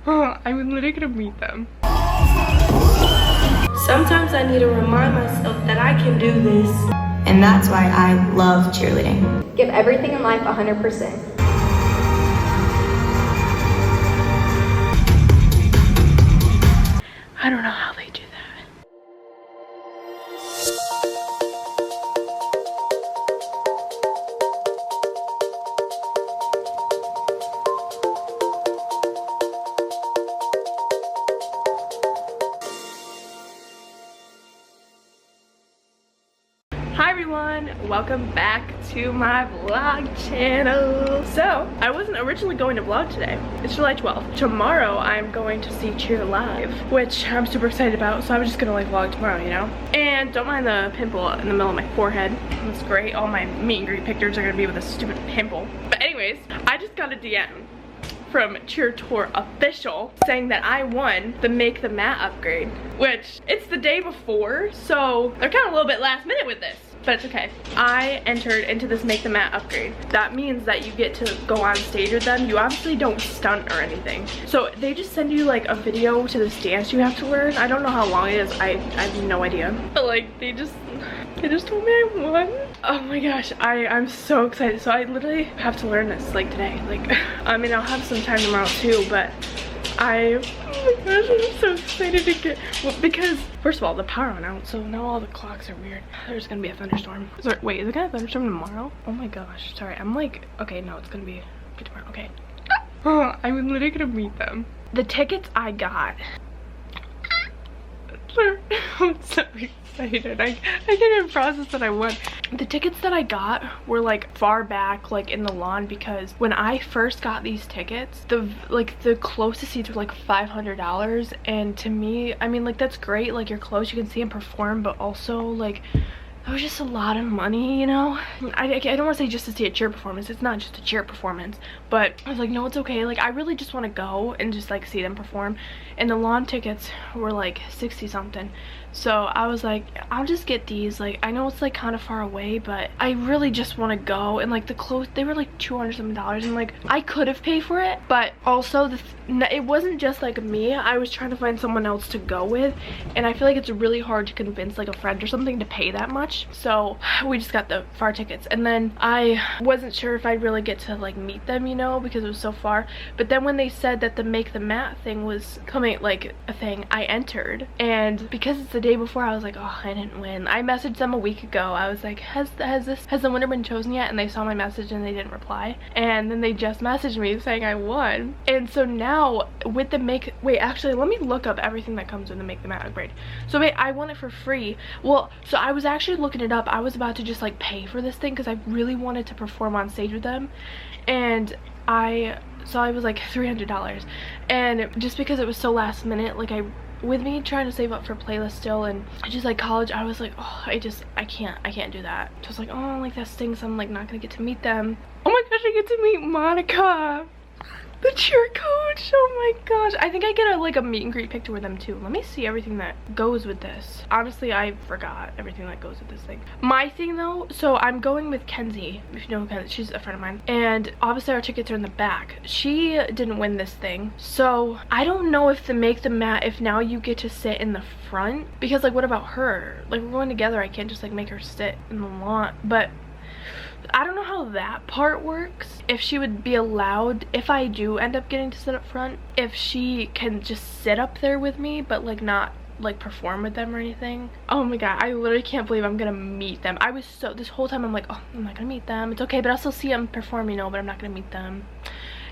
I'm literally gonna meet them. Sometimes I need to remind myself that I can do this. And that's why I love cheerleading. Give everything in life 100%. I don't know how they do that. Hi everyone, welcome back to my vlog channel. So, I wasn't originally going to vlog today. It's July 12th. Tomorrow I'm going to see Cheer live, which I'm super excited about, so I'm just gonna like vlog tomorrow, you know? And don't mind the pimple in the middle of my forehead. It's great. All my meet and greet pictures are gonna be with a stupid pimple. But anyways, I just got a DM from Cheer Tour official saying that I won the Make the Mat upgrade, which it's the day before, so they're kind of a little bit last minute with this, but it's okay. I entered into this Make the Mat upgrade. That means that you get to go on stage with them. You obviously don't stunt or anything, so they just send you like a video to this dance you have to learn. I don't know how long it is. I have no idea, but like they just told me I won. Oh my gosh, I'm so excited. So I literally have to learn this like today. Like, I mean, I'll have some time tomorrow too, but oh my gosh, I'm so excited to get, well, because first of all, the power went out, so now all the clocks are weird. There's gonna be a thunderstorm. Sorry, wait, is it gonna thunderstorm tomorrow? Oh my gosh, sorry, I'm like, okay, no, it's gonna be tomorrow, okay. I'm literally gonna meet them. The tickets I got, I'm so excited. I can't even process that I won. The tickets that I got were like far back, like in the lawn, because when I first got these tickets, the closest seats were like $500, and to me, I mean, like, that's great, like you're close, you can see them perform, but also like that was just a lot of money, you know? I don't want to say just to see a cheer performance. It's not just a cheer performance. But I was like, no, it's okay. Like, I really just want to go and just, like, see them perform. And the lawn tickets were, like, 60-something. So I was like, I'll just get these. Like, I know it's, like, kind of far away, but I really just want to go. And, like, the clothes, they were, like, $200-something. And, like, I could have paid for it. But also, it wasn't just, like, me. I was trying to find someone else to go with. And I feel like it's really hard to convince, like, a friend or something to pay that much. So we just got the far tickets, and then I wasn't sure if I'd really get to like meet them, you know, because it was so far. But then when they said that the Make the Mat thing was coming, like a thing, I entered, and because it's the day before, I was like, oh, I didn't win. I messaged them a week ago. I was like, has the winner been chosen yet? And they saw my message and they didn't reply, and then they just messaged me saying I won. And so now with the actually let me look up everything that comes with the Make the Mat upgrade. So wait, I won it for free. Well, so I was actually looking it up. I was about to just like pay for this thing because I really wanted to perform on stage with them, and I was like $300, and just because it was so last minute, like with me trying to save up for playlist still, and just like college, I was like, oh, I can't do that. So I was like, oh, like that stinks. I'm like not gonna get to meet them. Oh my gosh, I get to meet Monica, the cheer coach. Oh my gosh, I think I get a meet and greet picture with them too. Let me see everything that goes with this. Honestly, I forgot everything that goes with this thing. My thing though, so I'm going with Kenzie, if you know Kenzie, she's a friend of mine, and obviously our tickets are in the back. She didn't win this thing, so I don't know if the Make the Mat, if now you get to sit in the front, because like what about her? Like, we're going together, I can't just like make her sit in the lawn. But I don't know how that part works, if she would be allowed, if I do end up getting to sit up front, if she can just sit up there with me but like not like perform with them or anything. Oh my god, I literally can't believe I'm gonna meet them. I was so, this whole time I'm like, oh, I'm not gonna meet them, it's okay, but I'll still see them perform, you know, but I'm not gonna meet them.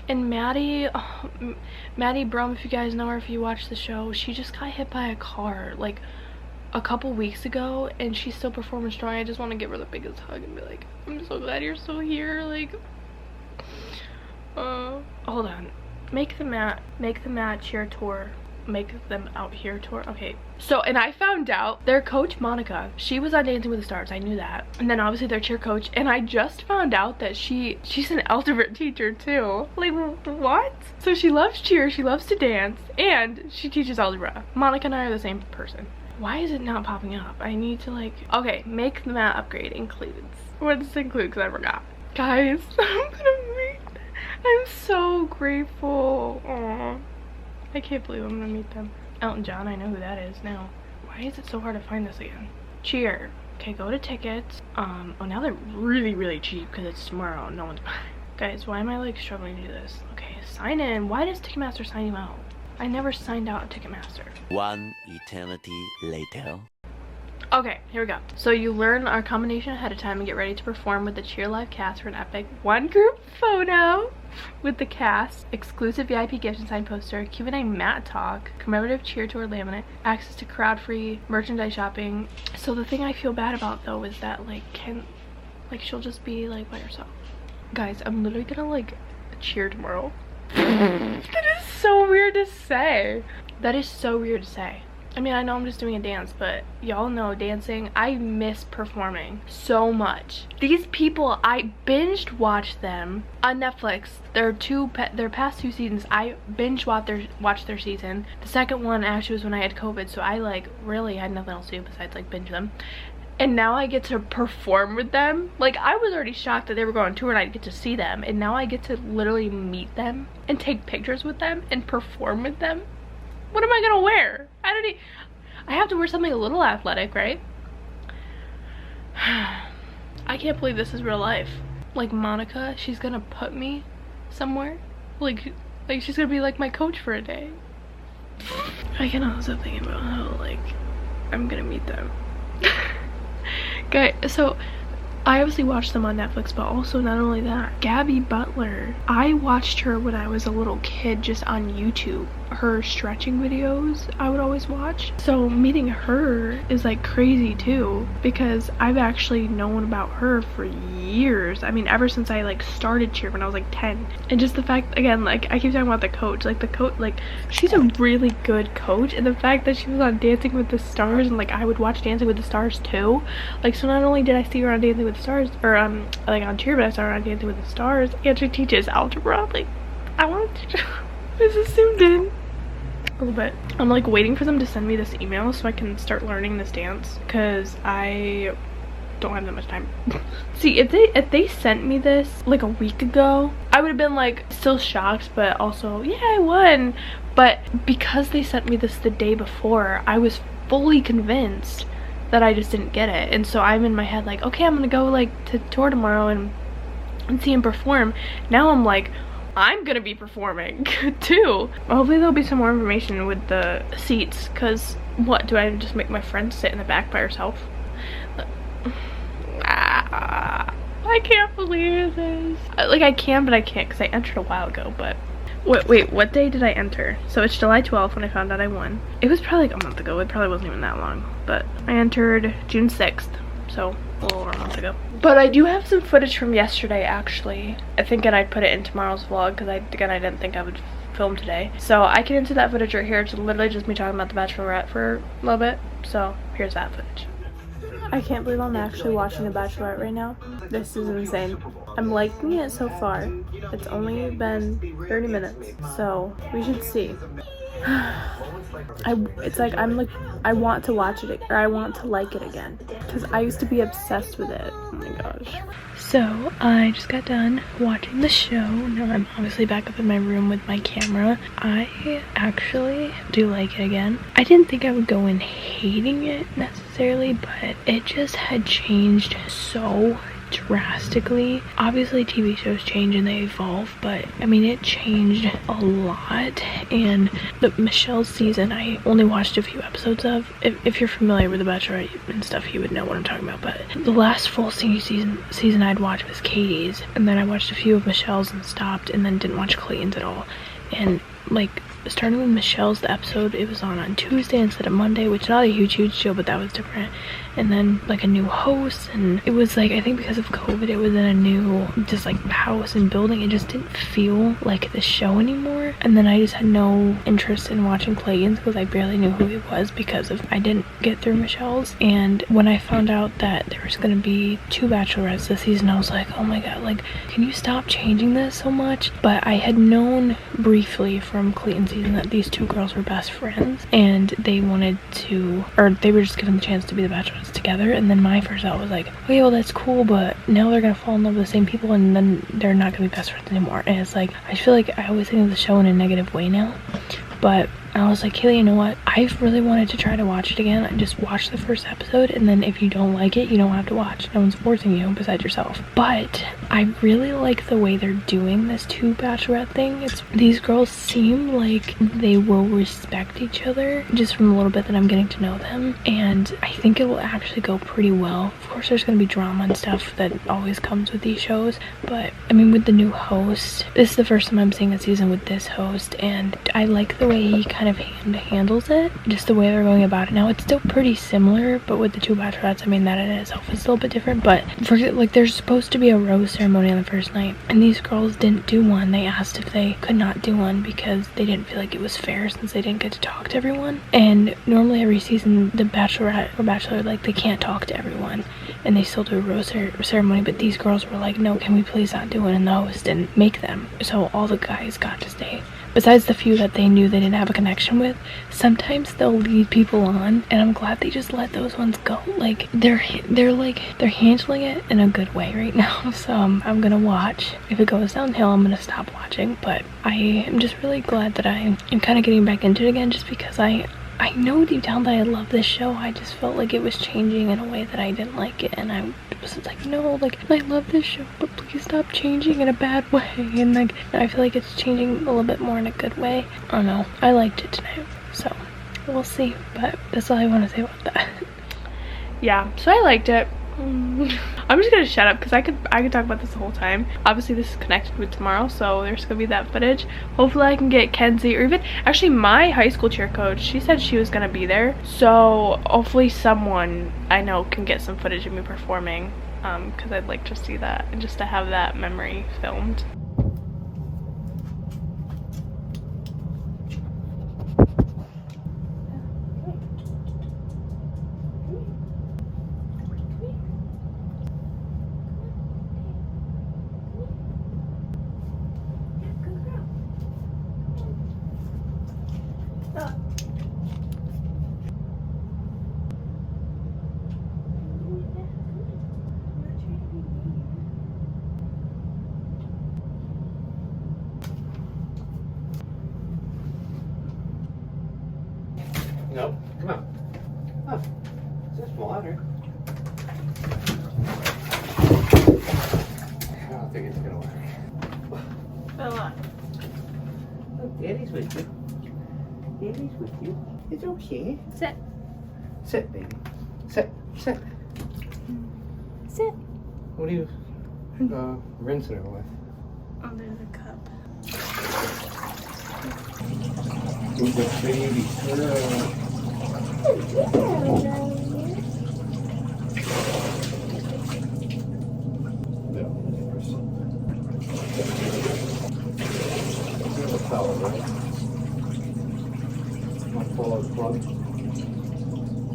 And Maddie, oh, Maddie Brum, if you guys know her, if you watch the show, she just got hit by a car like a couple weeks ago, and she's still performing strong. I just want to give her the biggest hug and be like, I'm so glad you're still here. Like, hold on. Make the Mat cheer tour, make them out here tour. Okay, so, and I found out their coach Monica, she was on Dancing with the Stars, I knew that, and then obviously their cheer coach, and I just found out that she's an algebra teacher too. Like, what? So she loves cheer, she loves to dance, and she teaches algebra. Monica and I are the same person. Why is it not popping up? I need to like, okay, Make the Mat upgrade includes. What does it include? Because I forgot. Guys, I'm so grateful. Aww. I can't believe I'm gonna meet them. Elton John, I know who that is now. Why is it so hard to find this again? Cheer. Okay, go to tickets. Oh, now they're really cheap because it's tomorrow. No one's buying. Guys, why am I like struggling to do this? Okay, sign in. Why does Ticketmaster sign you out? I never signed out at Ticketmaster. One eternity later. Okay, here we go. So you learn our combination ahead of time and get ready to perform with the Cheer Live cast for an epic one group photo with the cast, exclusive VIP gift and signed poster, Q&A mat talk, commemorative cheer tour laminate, access to crowd-free merchandise shopping. So the thing I feel bad about though is that she'll just be like by herself. Guys, I'm literally gonna like cheer tomorrow. That is so weird to say. That is so weird to say. I mean, I know I'm just doing a dance, but y'all know dancing, I miss performing so much. These people, I binged watched them on Netflix. Their past 2 seasons, I binge watched their season. The second one actually was when I had COVID, so I like really had nothing else to do besides like binge them. And now I get to perform with them. Like, I was already shocked that they were going on tour and I get to see them, and now I get to literally meet them and take pictures with them and perform with them. What am I gonna wear? I have to wear something a little athletic, right? I can't believe this is real life. Like Monica, she's gonna put me somewhere. Like she's gonna be like my coach for a day. I cannot stop thinking about how like I'm gonna meet them. Guys, so I obviously watched them on Netflix, but also not only that, Gabi Butler. I watched her when I was a little kid just on YouTube. Her stretching videos I would always watch. So meeting her is like crazy too, because I've actually known about her for years. I mean, ever since I like started cheer when I was like 10. And just the fact, again, like I keep talking about the coach, like she's a really good coach, and the fact that she was on Dancing with the Stars, and like I would watch Dancing with the Stars too. Like, so not only did I see her on Dancing with the Stars, or like on cheer, but I saw her on Dancing with the Stars, and she teaches algebra. Like, I want to I just zoomed in a little bit. I'm like waiting for them to send me this email so I can start learning this dance, because I don't have that much time. See, if they sent me this like a week ago, I would have been like still shocked, but also yeah, I won. But because they sent me this the day before, I was fully convinced that I just didn't get it. And so I'm in my head like, okay, I'm gonna go like to tour tomorrow and see him perform. Now I'm like, I'm gonna be performing too. Hopefully there'll be some more information with the seats, because what, do I just make my friend sit in the back by herself? I can't believe this. Like, I can, but I can't because I entered a while ago. But wait, what day did I enter? So it's July 12th when I found out I won. It was probably like a month ago. It probably wasn't even that long, but I entered June 6th, so a little over a month ago. But I do have some footage from yesterday, actually. I think I'd put it in tomorrow's vlog because I didn't think I would film today. So I can enter that footage right here. It's literally just me talking about the Bachelorette for a little bit. So here's that footage. I can't believe I'm actually watching The Bachelorette right now. This is insane. I'm liking it so far. It's only been 30 minutes, so we should see. It's like I want to watch it, or I want to like it again, because I used to be obsessed with it. Oh my gosh. So I just got done watching the show. Now I'm obviously back up in my room with my camera. I actually do like it again. I didn't think I would go in hating it necessarily, but it just had changed so drastically. Obviously TV shows change and they evolve, but I mean it changed a lot. And the Michelle's season I only watched a few episodes of. If you're familiar with The Bachelor and stuff, you would know what I'm talking about. But the last full season I'd watched was Katie's, and then I watched a few of Michelle's and stopped, and then didn't watch Clayton's at all. And like starting with Michelle's, the episode, it was on Tuesday instead of Monday, which not a huge show, but that was different. And then like a new host, and it was like, I think because of COVID, it was in a new just like house and building. It just didn't feel like the show anymore. And then I just had no interest in watching Clayton's because I barely knew who he was because I didn't get through Michelle's. And when I found out that there was gonna be 2 Bachelorettes this season, I was like, oh my god, like, can you stop changing this so much? But I had known briefly from Clayton's season that these 2 girls were best friends, and they wanted to, or they were just given the chance to be the Bachelorettes together. And then my first thought was like, okay, well that's cool, but now they're gonna fall in love with the same people and then they're not gonna be best friends anymore. And it's like, I feel like I always think of the show in a negative way now, but I was like, Kaylee, you know what? I've really wanted to try to watch it again. I just watch the first episode, and then if you don't like it, you don't have to watch. No one's forcing you besides yourself. But I really like the way they're doing this two bachelorette thing. These girls seem like they will respect each other, just from a little bit that I'm getting to know them, and I think it will actually go pretty well. Of course, there's gonna be drama and stuff that always comes with these shows, but I mean, with the new host, this is the first time I'm seeing a season with this host, and I like the way he kind of handles it, just the way they're going about it. Now, it's still pretty similar, but with the two bachelorettes, I mean, that in itself is a little bit different. But for like, there's supposed to be a rose ceremony on the first night, and these girls didn't do one. They asked if they could not do one because they didn't feel like it was fair, since they didn't get to talk to everyone. And normally every season, the bachelorette or bachelor, like, they can't talk to everyone, and they still do a rose ceremony, but these girls were like, no, can we please not do it? And the host didn't make them, so all the guys got to stay. Besides the few that they knew they didn't have a connection with, sometimes they'll lead people on, and I'm glad they just let those ones go. Like, they're handling it in a good way right now. So I'm gonna watch. If it goes downhill, I'm gonna stop watching. But I am just really glad that I am kind of getting back into it again, just because I know deep down that I love this show. I just felt like it was changing in a way that I didn't like it, and I was like, no, like, I love this show, but please stop changing in a bad way. And like, I feel like it's changing a little bit more in a good way. I don't know, I liked it tonight, so we'll see. But that's all I want to say about that. Yeah, so I liked it. I'm just gonna shut up because I could talk about this the whole time. Obviously this is connected with tomorrow, so there's gonna be that footage. Hopefully I can get Kenzie, or even actually my high school cheer coach, she said she was gonna be there, so hopefully someone I know can get some footage of me performing, because I'd like to see that and just to have that memory filmed. No, come on. Oh, it's just water. I don't think it's gonna work. Bella. Look, Daddy's with you. Daddy's with you. It's okay. Sit. Sit, baby. Sit. Sit. Sit. What are you rinsing it with? Oh, there's a cup. With the baby girl.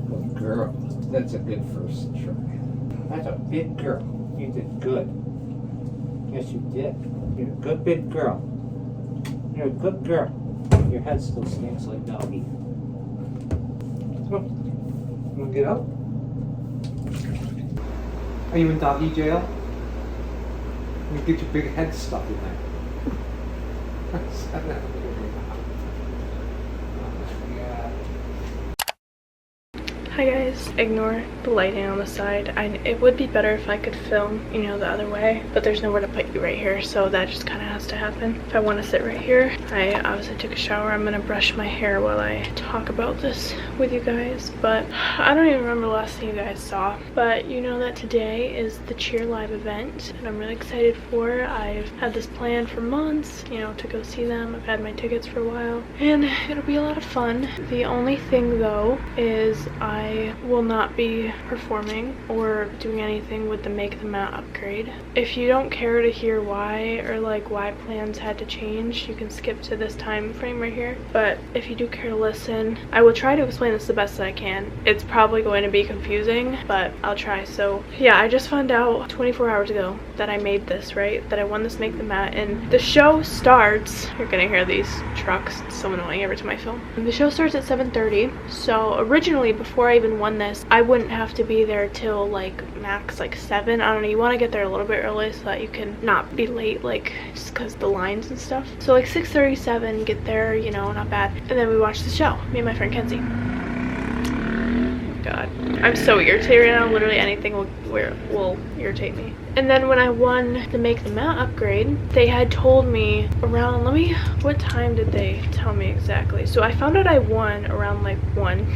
Good girl. That's a good first try. That's a big girl. You did good. Yes, you did. You're a good big girl. You're a good girl. Your head still stinks like doggy. Come on. You wanna get up? Are you in doggy jail? You get your big head stuck in there. Hi guys, ignore the lighting on the side. It would be better if I could film, you know, the other way, but there's nowhere to put you right here, so that just kind of has to happen. If I want to sit right here, I obviously took a shower. I'm gonna brush my hair while I talk about this with you guys, but I don't even remember the last thing you guys saw. But you know that today is the Cheer Live event, and I'm really excited for it. I've had this planned for months, you know, to go see them. I've had my tickets for a while, and it'll be a lot of fun. The only thing though is I will not be performing or doing anything with the Make the Mat upgrade. If you don't care to hear why, or like why plans had to change, you can skip to this time frame right here. But if you do care to listen, I will try to explain this the best that I can. It's probably going to be confusing, but I'll try. So yeah, I just found out 24 hours ago that I made this, right? That I won this Make the Mat, and the show starts, you're gonna hear these trucks, it's so annoying every time I film. The show starts at 7:30, so originally before I even won this, I wouldn't have to be there till like max like 7. I don't know, you want to get there a little bit early so that you can not be late, like just because the lines and stuff. So like 6:37, get there, you know, not bad. And then we watched the show, me and my friend Kenzie. God, I'm so irritated right now. Literally anything will irritate me. And then when I won the Make the Mat upgrade, they had told me around, what time did they tell me exactly? So I found out I won around like 1,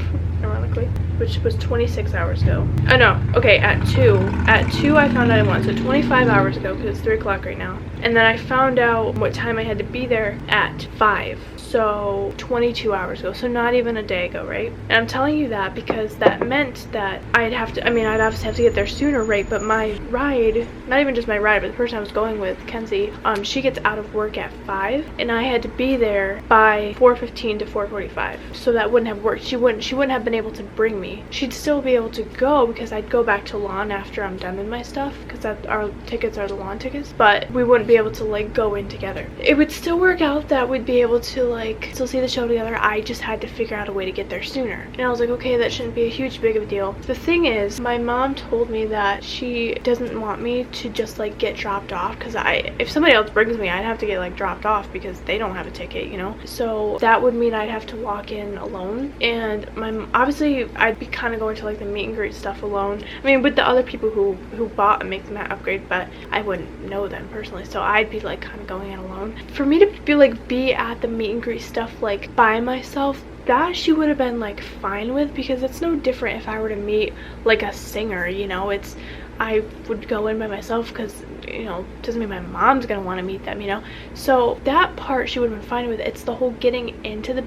ironically, which was 26 hours ago. Oh no, okay, at 2 I found out I won, so 25 hours ago, because it's 3 o'clock right now. And then I found out what time I had to be there at 5. So 22 hours ago, so not even a day ago, right? And I'm telling you that because that meant that I'd obviously have to get there sooner, right? But my ride, not even just my ride, but the person I was going with, Kenzie, she gets out of work at 5, and I had to be there by 4:15 to 4:45. So that wouldn't have worked. She wouldn't have been able to bring me. She'd still be able to go because I'd go back to lawn after I'm done with my stuff, because our tickets are the lawn tickets, but we wouldn't be able to like go in together. It would still work out that we'd be able to like still see the show together. I just had to figure out a way to get there sooner. And I was like, okay, that shouldn't be a big of a deal. The thing is, my mom told me that she doesn't want me to just like get dropped off, because if somebody else brings me, I'd have to get like dropped off because they don't have a ticket, you know? So that would mean I'd have to walk in alone. And obviously I'd be kind of going to like the meet and greet stuff alone. I mean, with the other people who bought a Make the Mat upgrade, but I wouldn't know them personally, so I'd be like kind of going in alone. For me to be at the meet and greet stuff like by myself, that she would have been like fine with, because it's no different if I were to meet like a singer, you know. I would go in by myself because, you know, doesn't mean my mom's gonna want to meet them, you know. So that part she would have been fine with. It's the whole getting into the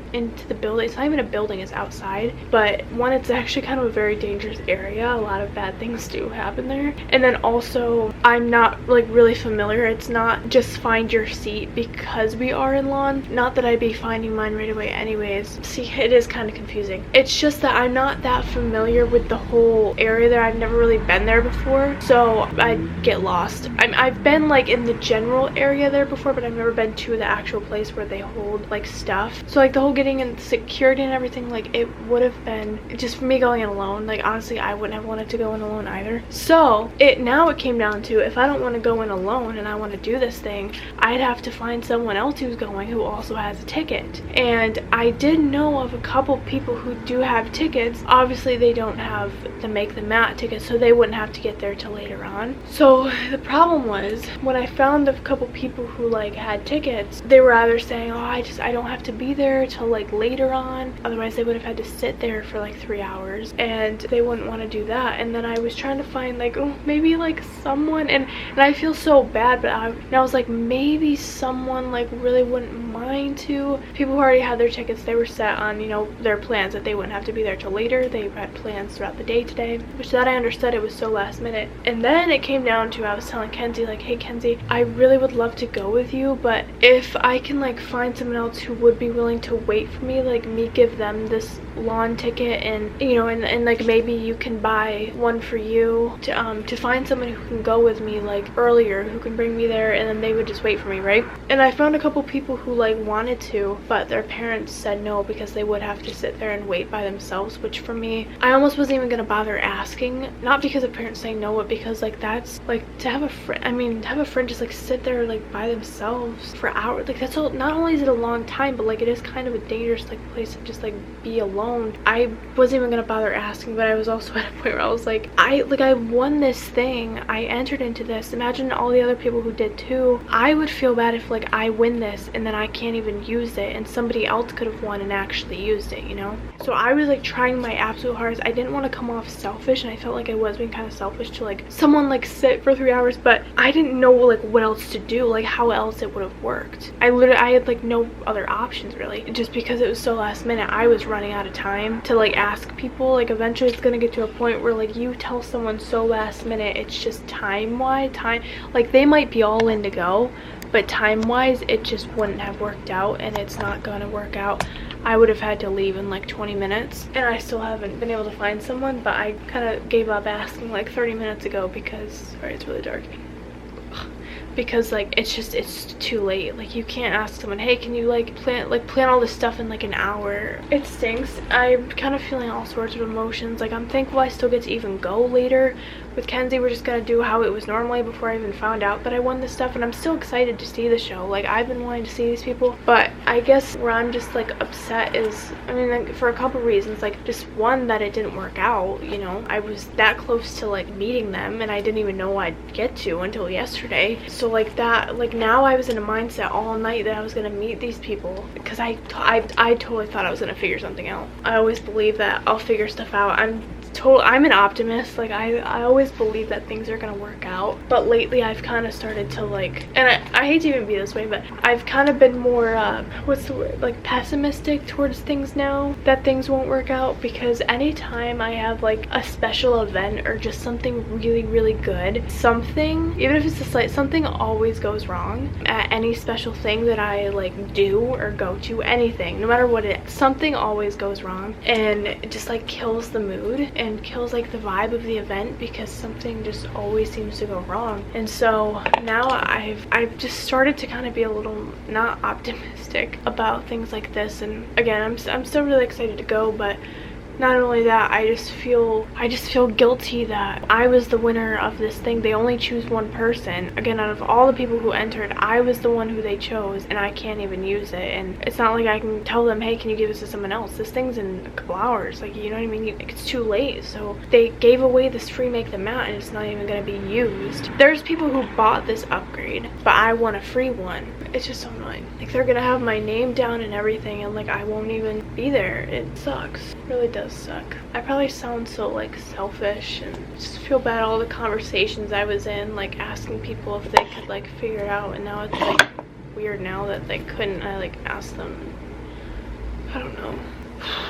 building. It's not even a building, it's outside. But one, it's actually kind of a very dangerous area. A lot of bad things do happen there. And then also, I'm not like really familiar. It's not just find your seat because we are in lawn. Not that I'd be finding mine right away anyways. See, it is kind of confusing. It's just that I'm not that familiar with the whole area there. I've never really been there before. So I'd get lost. I've been like in the general area there before, but I've never been to the actual place where they hold like stuff. So like the whole getting in security and everything, like it would have been just for me going in alone. Like honestly, I wouldn't have wanted to go in alone either. So now it came down to, if I don't want to go in alone and I want to do this thing, I'd have to find someone else who's going who also has a ticket. And I did know of a couple people who do have tickets. Obviously they don't have the Make the Mat ticket, so they wouldn't have to get there till later on. So the problem was, when I found a couple people who like had tickets, they were either saying, oh, I don't have to be there till like later on, otherwise they would have had to sit there for like 3 hours, and they wouldn't want to do that. And then I was trying to find like, oh, maybe like someone, and I feel so bad, but I was like, maybe someone like really wouldn't mind to. People who already had their tickets, they were set on, you know, their plans that they wouldn't have to be there till later. They had plans throughout the day today, which that I understood. It was so last minute. And then it came down to, I was telling Kenzie like, hey Kenzie, I really would love to go with you, but if I can like find someone else who would be willing to wait for me, like me give them this lawn ticket, and you know, and like maybe you can buy one for you, to find someone who can go with me like earlier, who can bring me there, and then they would just wait for me, right? And I found a couple people who like wanted to, but their parents said no because they would have to sit there and wait by themselves, which for me, I almost wasn't even gonna bother asking, not because of parents saying no, but because like that's like, to have a friend, I mean, to have a friend just like sit there like by themselves for hours, like that's all. Not only is it a long time, but like it is kind of a dangerous like place to just like be alone. I wasn't even gonna bother asking, but I was also at a point where I was like, I won this thing, I entered into this, imagine all the other people who did too. I would feel bad if like I win this and then I can't even use it, and somebody else could have won and actually used it, you know? So I was like trying my absolute hardest. I didn't want to come off selfish, and I felt like I was being kind of selfish to like someone like sit for 3 hours, but I didn't know like what else to do, like how else it would have worked. I had like no other options really, just because it was so last minute. I was running out of time to like ask people. Like eventually it's gonna get to a point where like you tell someone so last minute, it's just time like they might be all in to go, but time wise it just wouldn't have worked out, and it's not gonna work out. I would have had to leave in like 20 minutes, and I still haven't been able to find someone, but I kind of gave up asking like 30 minutes ago because, sorry, it's really dark. because like it's too late. Like you can't ask someone, hey, can you like plan all this stuff in like an hour. It stinks. I'm kind of feeling all sorts of emotions. Like I'm thankful I still get to even go later. With Kenzie, we're just gonna do how it was normally before I even found out that I won this stuff, and I'm still excited to see the show. Like I've been wanting to see these people, but I guess where I'm just like upset is, I mean, like, for a couple reasons. Like just one, that it didn't work out, you know. I was that close to like meeting them and I didn't even know I'd get to until yesterday. So like that, like now I was in a mindset all night that I was gonna meet these people, because I totally thought I was gonna figure something out. I always believe that I'll figure stuff out. I'm an optimist. Like I always believe that things are gonna work out, but lately I've kind of started to like, and I hate to even be this way, but I've kind of been more what's the word, like pessimistic towards things now, that things won't work out, because anytime I have like a special event or just something really good, something, even if it's just like something always goes wrong at any special thing that I like do or go to, anything, no matter what it is, something always goes wrong, and it just like kills the mood and kills like the vibe of the event, because something just always seems to go wrong. And so now I've just started to kind of be a little not optimistic about things like this. And again, I'm still really excited to go, but not only that, I just feel guilty that I was the winner of this thing. They only choose one person. Again, out of all the people who entered, I was the one who they chose, and I can't even use it. And it's not like I can tell them, hey, can you give this to someone else? This thing's in a couple hours. Like, you know what I mean? It's too late. So they gave away this free make the mat, and it's not even going to be used. There's people who bought this upgrade, but I want a free one. It's just so annoying. Like, they're going to have my name down and everything, and like I won't even be there. It sucks. It really does suck. I probably sound so like selfish, and just feel bad all the conversations I was in, like asking people if they could like figure it out, and now it's like weird now that they couldn't. I like asked them. I don't know.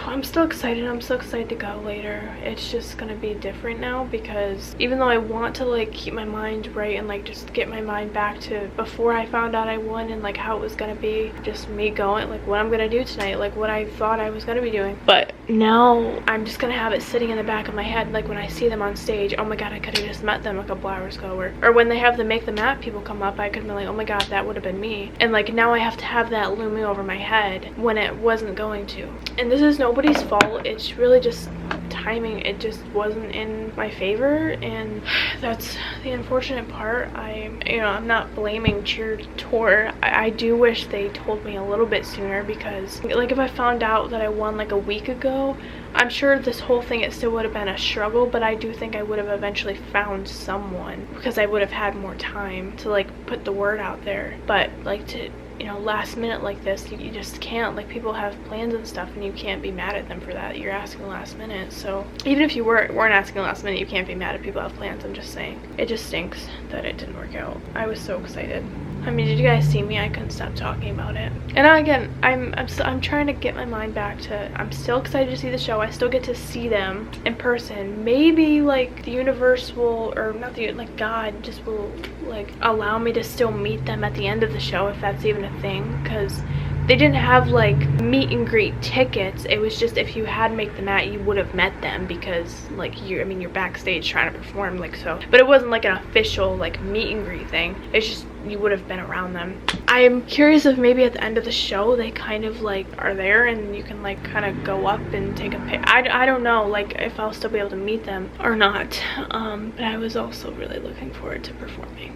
I'm still excited. I'm so excited to go later. It's just gonna be different now, because even though I want to like keep my mind right and like just get my mind back to before I found out I won, and like how it was gonna be just me going, like what I'm gonna do tonight, like what I thought I was gonna be doing. But now I'm just gonna have it sitting in the back of my head, like when I see them on stage, oh my god, I could have just met them a couple hours ago, or when they have the make the mat people come up, I could have been like, oh my god, that would have been me. And like now I have to have that looming over my head when it wasn't going to. And this is nobody's fault. It's really just timing. It just wasn't in my favor, and that's the unfortunate part. I'm not blaming Cheer Tour. I do wish they told me a little bit sooner, because like if I found out that I won like a week ago, I'm sure this whole thing, it still would have been a struggle, but I do think I would have eventually found someone, because I would have had more time to like put the word out there. But like to, you know, last minute like this, you just can't. Like people have plans and stuff, and you can't be mad at them for that. You're asking last minute. So even if you weren't asking last minute, you can't be mad at people who have plans. I'm just saying, it just stinks that it didn't work out. I was so excited. I mean, did you guys see me? I couldn't stop talking about it. And again, I'm trying to get my mind back to, I'm still excited to see the show. I still get to see them in person. Maybe like the universe will, or not the, like God just will like allow me to still meet them at the end of the show, if that's even a thing, because they didn't have like meet and greet tickets. It was just if you had make the mat, you would have met them, because like you're backstage trying to perform, like, so. But it wasn't like an official like meet and greet thing. It's just you would have been around them. I'm curious if maybe at the end of the show they kind of like are there and you can like kind of go up and take a pic. I don't know like if I'll still be able to meet them or not. But I was also really looking forward to performing.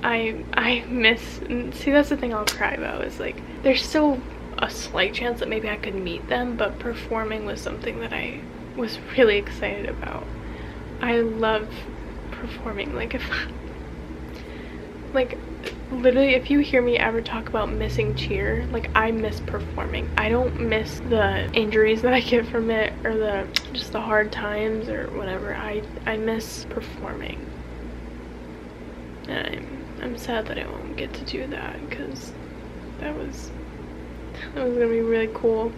I miss, see, that's the thing I'll cry about, is like there's still a slight chance that maybe I could meet them, but performing was something that I was really excited about. I love performing. Like if like literally if you hear me ever talk about missing cheer, like I miss performing. I don't miss the injuries that I get from it, or the just the hard times or whatever. I miss performing, and I'm sad that I won't get to do that, because that was gonna be really cool.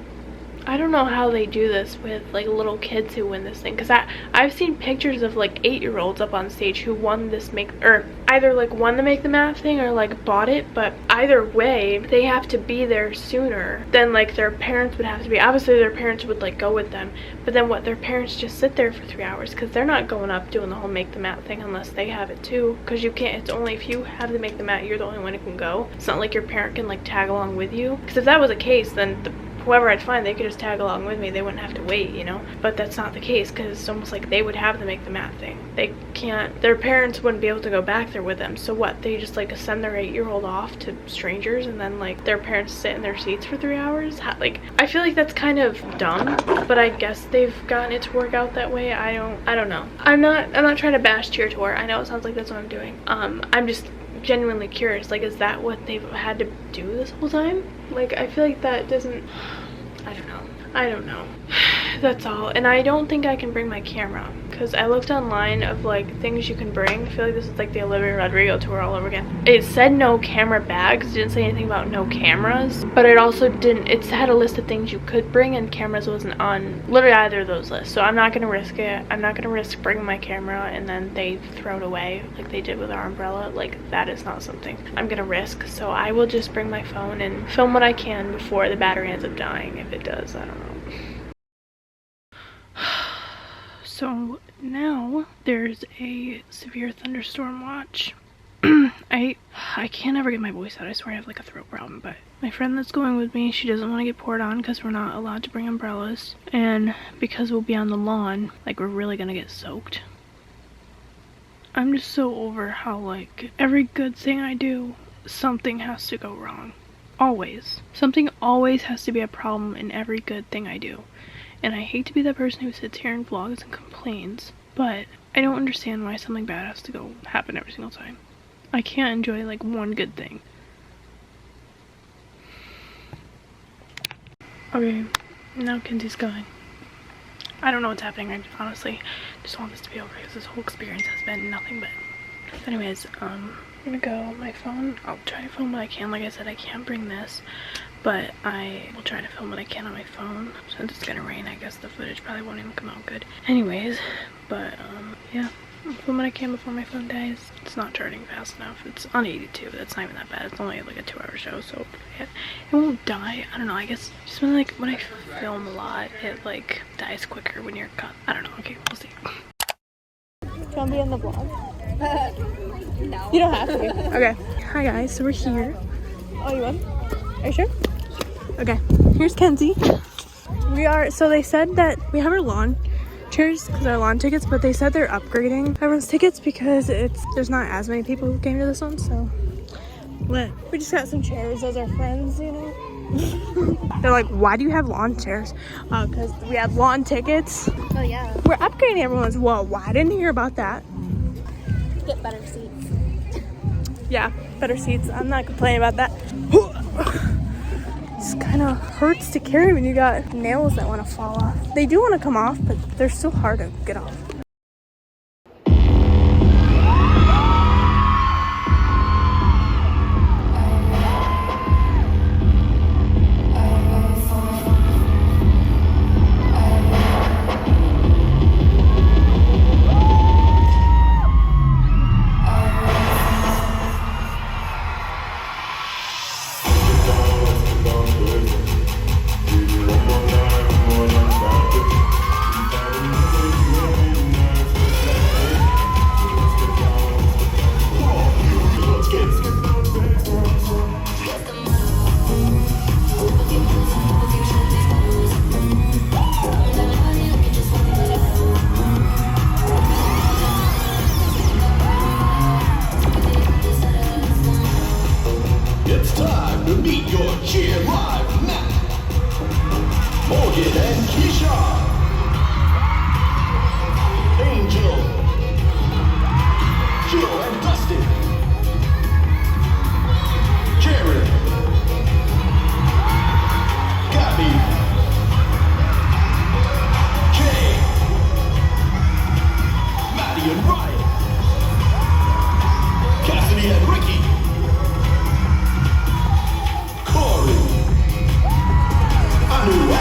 I don't know how they do this with like little kids who win this thing, because I've seen pictures of like 8-year-olds up on stage who won this or either like won the Make the Math thing or like bought it, but either way they have to be there sooner than like their parents would have to be. Obviously their parents would like go with them, but then what, their parents just sit there for 3 hours, because they're not going up doing the whole Make the Math thing unless they have it too, because you can't, it's only if you have the Make the Math, you're the only one who can go. It's not like your parent can like tag along with you, because if that was the case, then whoever I'd find, they could just tag along with me. They wouldn't have to wait, you know? But that's not the case, because it's almost like they would have to Make the Math thing. They can't, their parents wouldn't be able to go back there with them. So what, they just like send their 8-year-old off to strangers, and then like their parents sit in their seats for 3 hours? Like, I feel like that's kind of dumb, but I guess they've gotten it to work out that way. I don't know. I'm not trying to bash Cheer Tour. I know it sounds like that's what I'm doing. I'm just genuinely curious, like, is that what they've had to do this whole time? Like, I feel like that doesn't, I don't know. That's all. And I don't think I can bring my camera, because I looked online of like things you can bring. I feel like this is like the Olivia Rodrigo tour all over again. It said no camera bags, it didn't say anything about no cameras, but it also didn't, it had a list of things you could bring, and cameras wasn't on literally either of those lists. So I'm not gonna risk it. I'm not gonna risk bringing my camera and then they throw it away like they did with our umbrella. Like, that is not something I'm gonna risk. So I will just bring my phone and film what I can before the battery ends up dying. If it does, I don't know. So now there's a severe thunderstorm watch. I can't ever get my voice out. I swear I have like a throat problem, but my friend that's going with me, she doesn't want to get poured on because we're not allowed to bring umbrellas, and because we'll be on the lawn, like, we're really gonna get soaked. I'm just so over how like every good thing I do, something has to go wrong. Always. Something always has to be a problem in every good thing I do. And I hate to be that person who sits here and vlogs and complains, but I don't understand why something bad has to happen every single time. I can't enjoy like one good thing. Okay, now Kenzie's going. I don't know what's happening. I honestly just want this to be over, because this whole experience has been nothing but. Anyways, I'm gonna go. My phone, I'll try to film what I can. Like I said, I can't bring this, but I will try to film what I can on my phone. Since it's gonna rain, I guess the footage probably won't even come out good. Anyways, but yeah, I'll film what I can before my phone dies. It's not charging fast enough. It's on 82. That's not even that bad. It's only like a 2-hour show, so it won't die. I don't know. I guess just when like when I film a lot, it like dies quicker when you're cut. I don't know. Okay, we'll see. Do you want to be in the vlog? No. You don't have to. Okay. Hi guys. So we're here. Oh, you want? Are you sure? Okay. Here's Kenzie. So they said that we have our lawn chairs because our lawn tickets, but they said they're upgrading everyone's tickets because there's not as many people who came to this one, so We just got some chairs as our friends, you know? they're like, why do you have lawn chairs? Because we have lawn tickets. Oh yeah. We're upgrading everyone's. Whoa, I didn't hear about that. Get better seats. Yeah, better seats. I'm not complaining about that. It's kind of hurts to carry when you got nails that want to fall off. They do want to come off, but they're still hard to get off.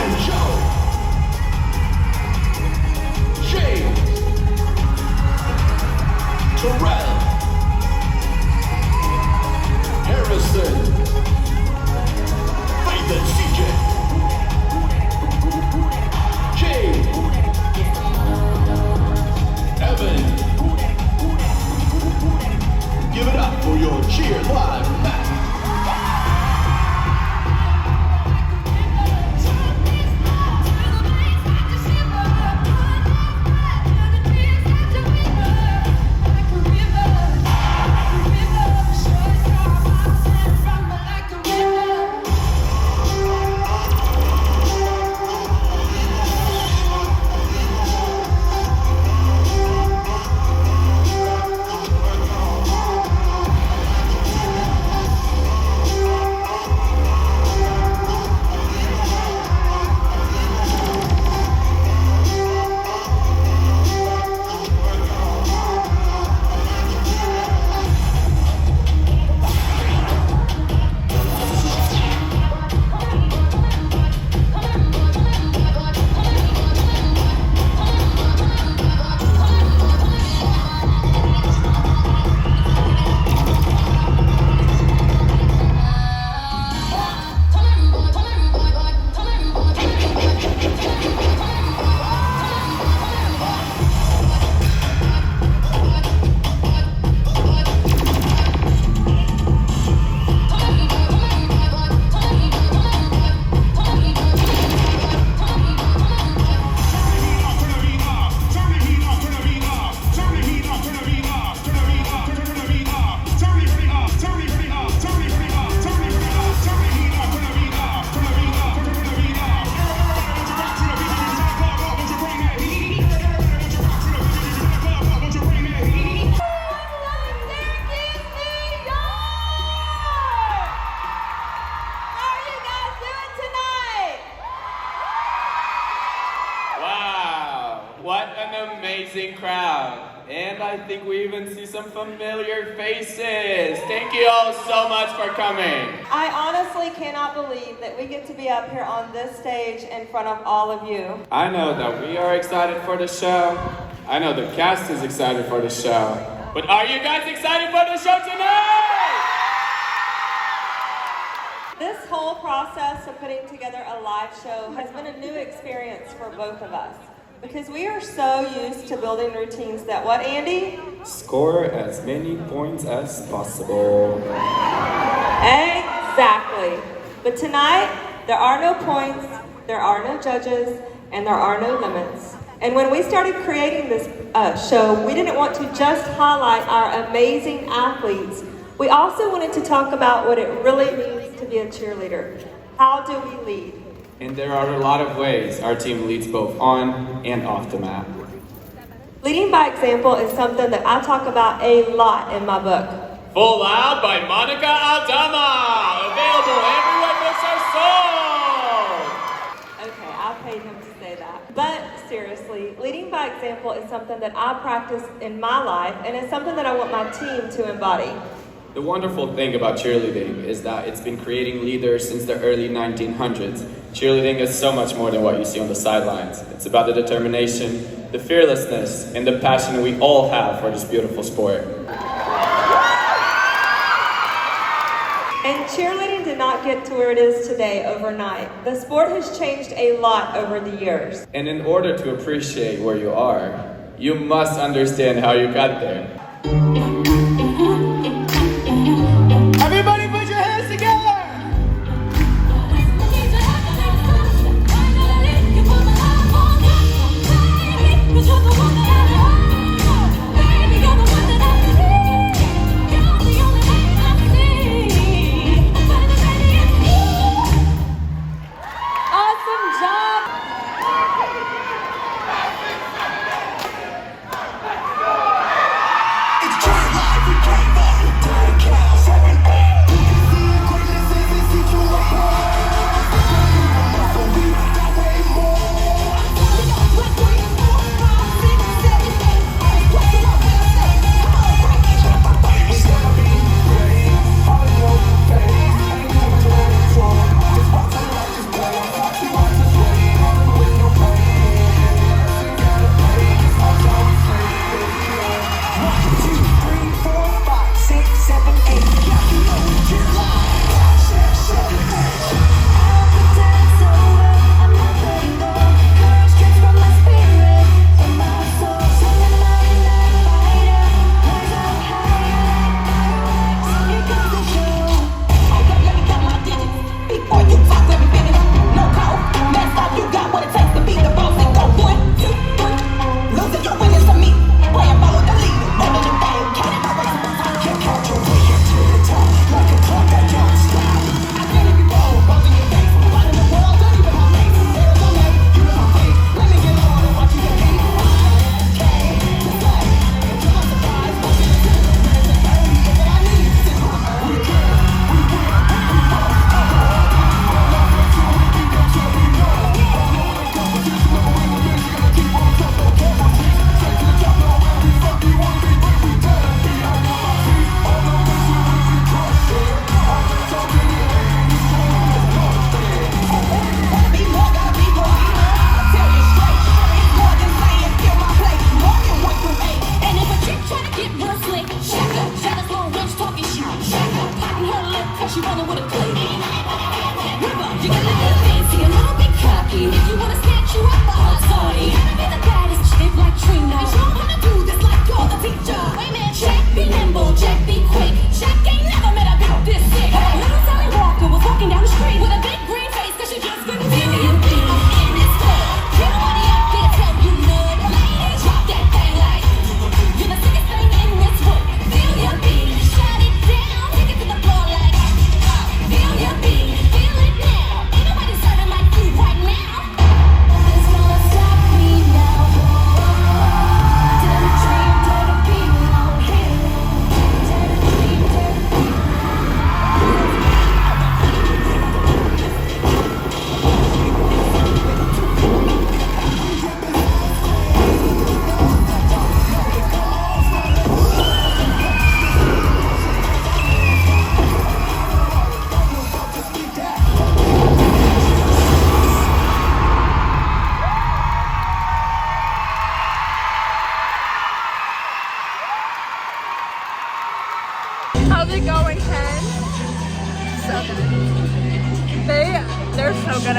And Joe. What an amazing crowd. And I think we even see some familiar faces. Thank you all so much for coming. I honestly cannot believe that we get to be up here on this stage in front of all of you. I know that we are excited for the show. I know the cast is excited for the show. But are you guys excited for the show tonight? This whole process of putting together a live show has been a new experience for both of us. Because we are so used to building routines that what, Andy? Score as many points as possible. Exactly. But tonight, there are no points, there are no judges, and there are no limits. And when we started creating this show, we didn't want to just highlight our amazing athletes. We also wanted to talk about what it really means to be a cheerleader. How do we lead? And there are a lot of ways our team leads both on and off the mat. Leading by example is something that I talk about a lot in my book. Full Out by Monica Aldama! Available everywhere books are sold! Okay, I paid him to say that. But seriously, leading by example is something that I practice in my life, and it's something that I want my team to embody. The wonderful thing about cheerleading is that it's been creating leaders since the early 1900s. Cheerleading is so much more than what you see on the sidelines. It's about the determination, the fearlessness, and the passion we all have for this beautiful sport. And cheerleading did not get to where it is today overnight. The sport has changed a lot over the years. And in order to appreciate where you are, you must understand how you got there. Everybody put your hands together! Awesome job! It's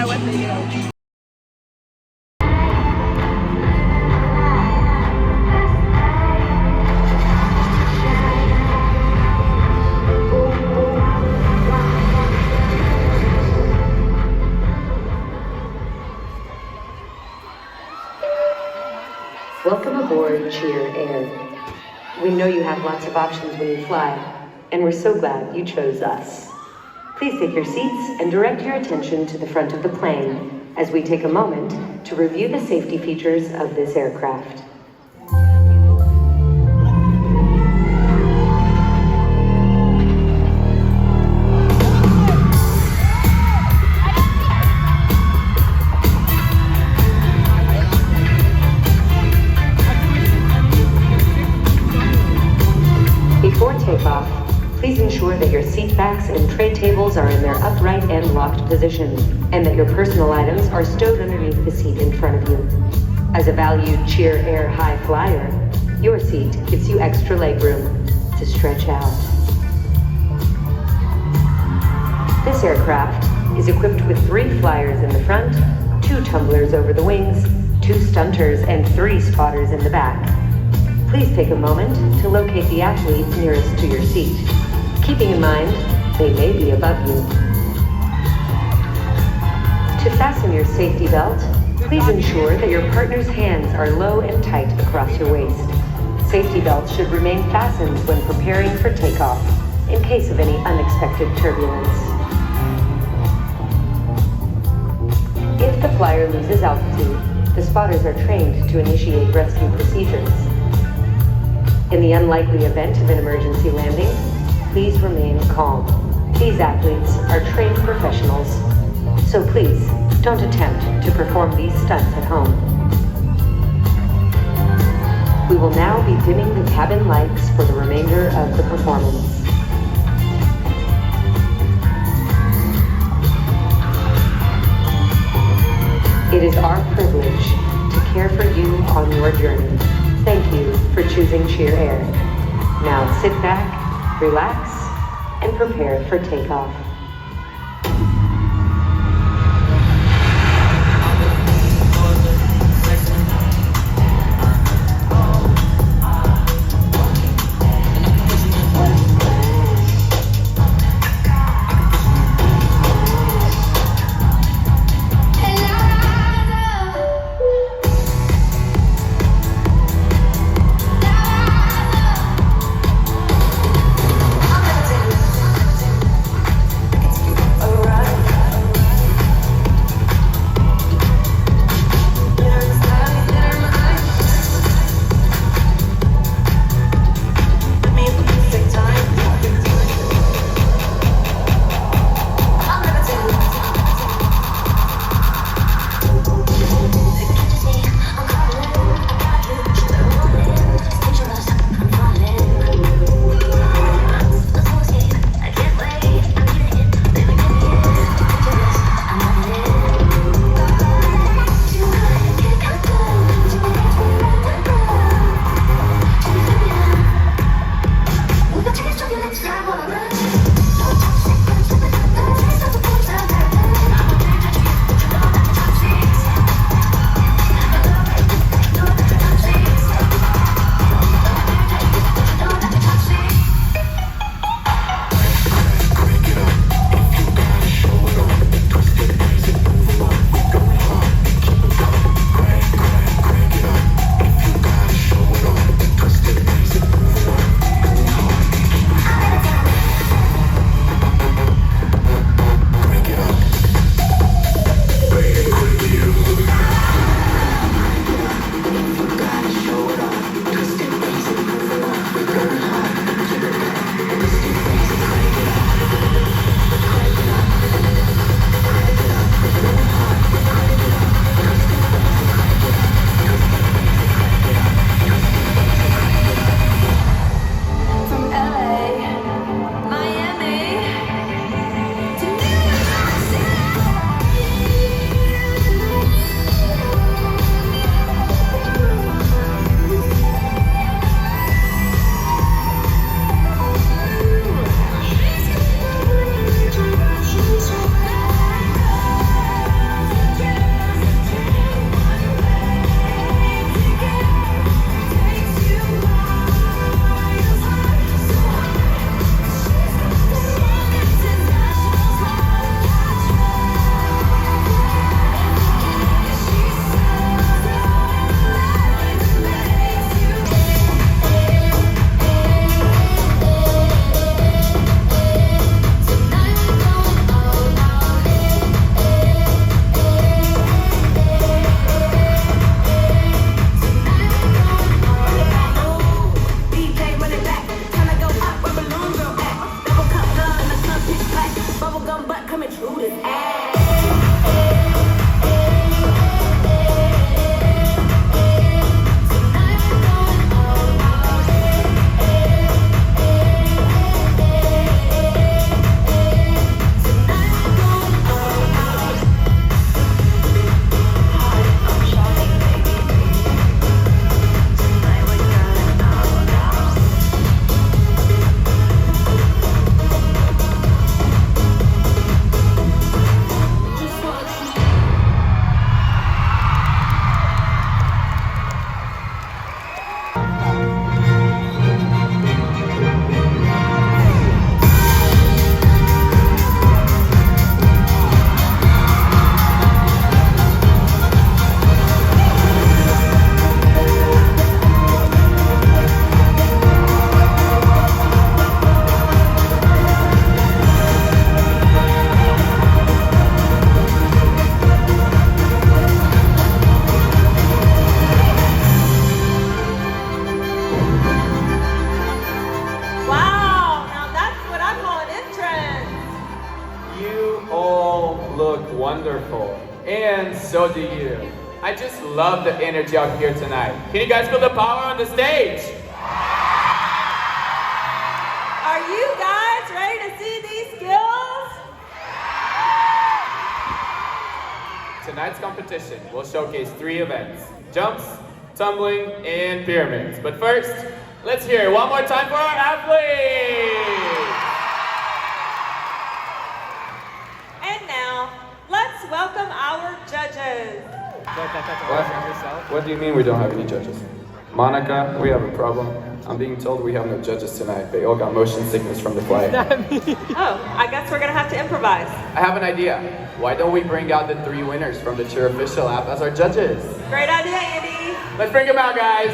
matter what they do. Welcome aboard Cheer Air. We know you have lots of options when you fly, and we're so glad you chose us. Please take your seats and direct your attention to the front of the plane as we take a moment to review the safety features of this aircraft. Before takeoff, please ensure that your seat backs and tray tables are in their upright and locked positions, and that your personal items are stowed underneath the seat in front of you. As a valued Cheer Air high flyer, your seat gives you extra legroom to stretch out. This aircraft is equipped with 3 flyers in the front, 2 tumblers over the wings, 2 stunters, and 3 spotters in the back. Please take a moment to locate the athletes nearest to your seat, keeping in mind they may be above you. To fasten your safety belt, please ensure that your partner's hands are low and tight across your waist. Safety belts should remain fastened when preparing for takeoff, in case of any unexpected turbulence. If the flyer loses altitude, the spotters are trained to initiate rescue procedures. In the unlikely event of an emergency landing, please remain calm. These athletes are trained professionals, so please don't attempt to perform these stunts at home. We will now be dimming the cabin lights for the remainder of the performance. It is our privilege to care for you on your journey. Thank you for choosing Cheer Air. Now sit back, relax, and prepare for takeoff. so do you. I just love the energy out here tonight. Can you guys feel the power on the stage? Are you guys ready to see these skills? Tonight's competition will showcase 3 events: jumps, tumbling, and pyramids. But first, let's hear it one more time for our athletes! And now, let's welcome our judges. What do you mean we don't have any judges? Monica, we have a problem. I'm being told we have no judges tonight. They all got motion sickness from the flight. Oh, I guess we're gonna have to improvise. I have an idea. Why don't we bring out the 3 winners from the Cheer Official app as our judges? Great idea, Andy. Let's bring them out, guys.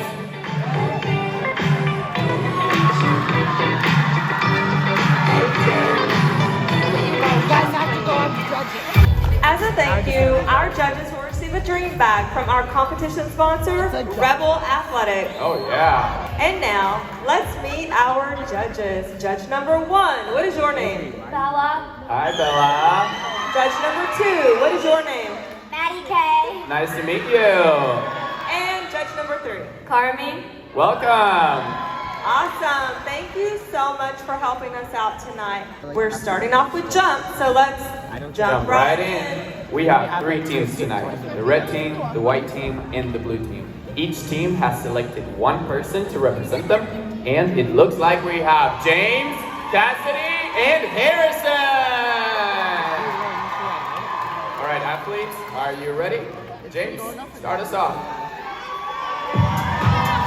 As a thank you, our judges will receive a dream bag from our competition sponsor, Rebel Athletic. Oh, yeah. And now, let's meet our judges. Judge number 1, what is your name? Bella. Hi, Bella. Judge number 2, what is your name? Maddie K. Nice to meet you. And judge number 3. Carmi. Welcome. Awesome. Thank you so much for helping us out tonight. We're starting off with jump, so let's jump right in. We have 3 teams tonight. The red team, the white team, and the blue team. Each team has selected 1 person to represent them, and it looks like we have James, Cassidy, and Harrison. All right, athletes, are you ready? James, start us off.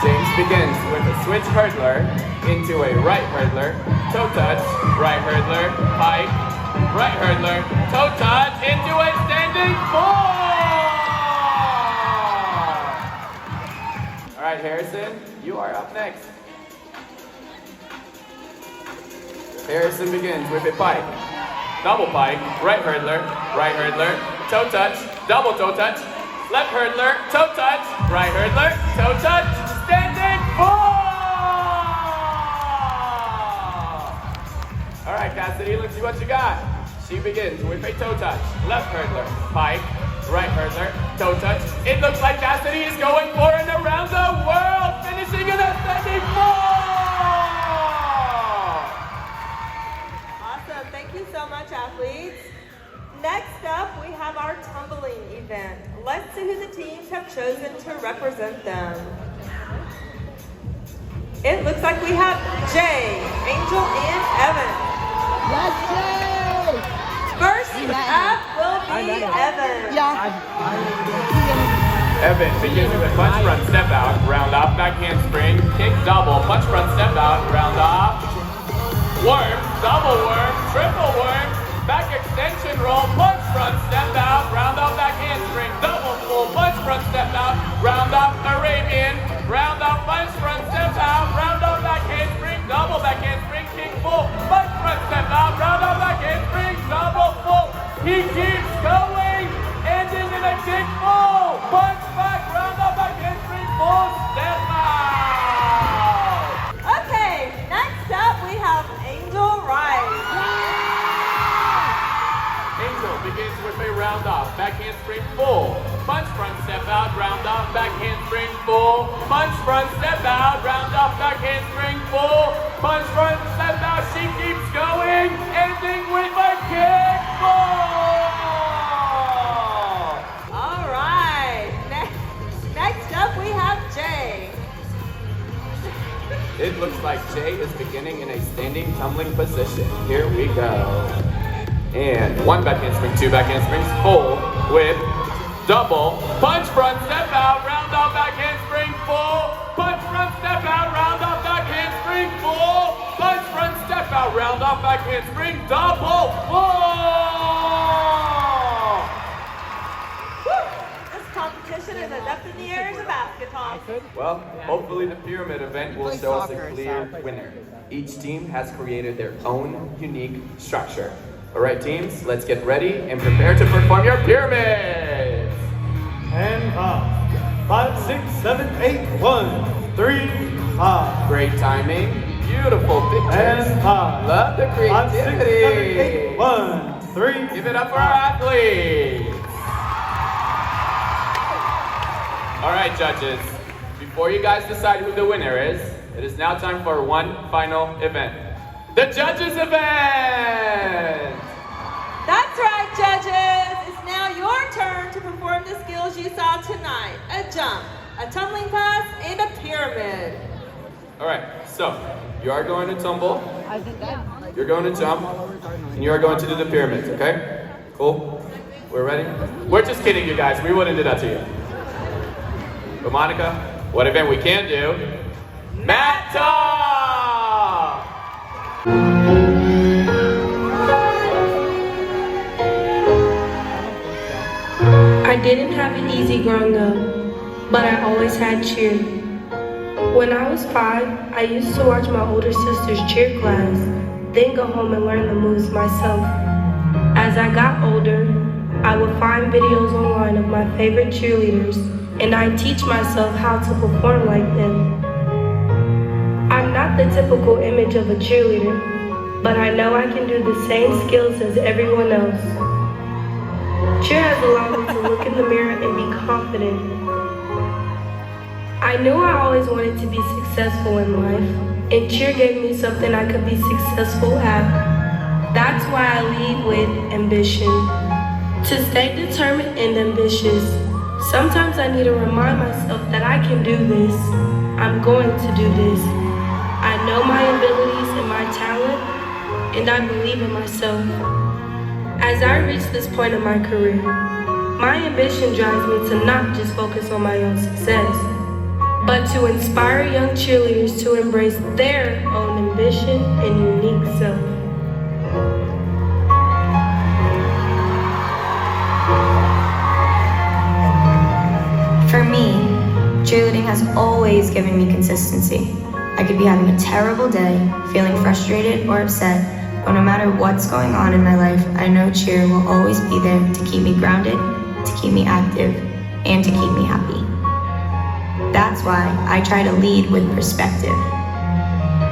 James begins with a switch hurdler into a right hurdler, toe touch, right hurdler, pike, right hurdler, toe touch, into a standing fall! All right, Harrison, you are up next. Harrison begins with a pike, double pike, right hurdler, toe touch, double toe touch, left hurdler, toe touch, right hurdler, toe touch, standing fall! All right, Cassidy, let's see what you got. She begins with a toe touch, left hurdler, pike, right hurdler, toe touch. It looks like Cassidy is going for an around the world, finishing in a standing fall! Awesome. Thank you so much, athletes. Next up, we have our tumbling event. Let's see who the teams have chosen to represent them. It looks like we have Jay, Angel, and Evan. Yes, Jay! First up will be Evan. Evan begins with a punch front step out, round off, back handspring, kick double, punch front step out, round off, worm, double worm, triple worm, back extension roll, punch front step out, round off, back handspring, double full, punch front step out, round off, Arabian, round off, punch front step out, round off, back handspring, double back handspring, kick full, punch front step out, round off, back handspring, double full. He keeps going, ending in a kick full, punch back, round off, back handspring, full step out. Okay, next up we have Angel Rice. Angel begins with a round off, back handspring full, punch front step out, round off, back handspring full, punch front step out, round off, back handspring full, punch front step out. She keeps going, ending with a kick full. All right, next up we have Jay. It looks like Jay is beginning in a standing tumbling position. Here we go. And 1 back handspring, 2 back handsprings, full with double, punch front step out, round off, back handspring, full, punch front step out, round off, back handspring, full, punch front step out, round off, back handspring, double, full! Woo! This competition is as up in the air as a basketball. Well, hopefully the pyramid event will show us a clear winner. Each team has created their own unique structure. All right, teams, let's get ready and prepare to perform your pyramids. And 5, 6, 7, 8, 1, 3, 5. Great timing, beautiful pictures. And 5. Love the 5, 6, 7, 8, creativity. 1, 3. Give it up for our athletes. All right, judges. Before you guys decide who the winner is, it is now time for one final event. The judges event! That's right, judges. It's now your turn to perform the skills you saw tonight. A jump, a tumbling pass, and a pyramid. All right, so you are going to tumble, you're going to jump, and you are going to do the pyramids, okay? Cool? We're ready? We're just kidding, you guys. We wouldn't do that to you. But Monica, what event we can do? Mat Talk! I didn't have it easy growing up, but I always had cheer. When I was 5, I used to watch my older sister's cheer class, then go home and learn the moves myself. As I got older, I would find videos online of my favorite cheerleaders, and I'd teach myself how to perform like them. I'm not the typical image of a cheerleader, but I know I can do the same skills as everyone else. Cheer has allowed me to look in the mirror and be confident. I knew I always wanted to be successful in life, and cheer gave me something I could be successful at. That's why I lead with ambition. To stay determined and ambitious, sometimes I need to remind myself that I can do this. I'm going to do this. I know my abilities and my talent, and I believe in myself. As I reach this point in my career, my ambition drives me to not just focus on my own success, but to inspire young cheerleaders to embrace their own ambition and unique self. For me, cheerleading has always given me consistency. I could be having a terrible day, feeling frustrated or upset, but no matter what's going on in my life, I know cheer will always be there to keep me grounded, to keep me active, and to keep me happy. That's why I try to lead with perspective.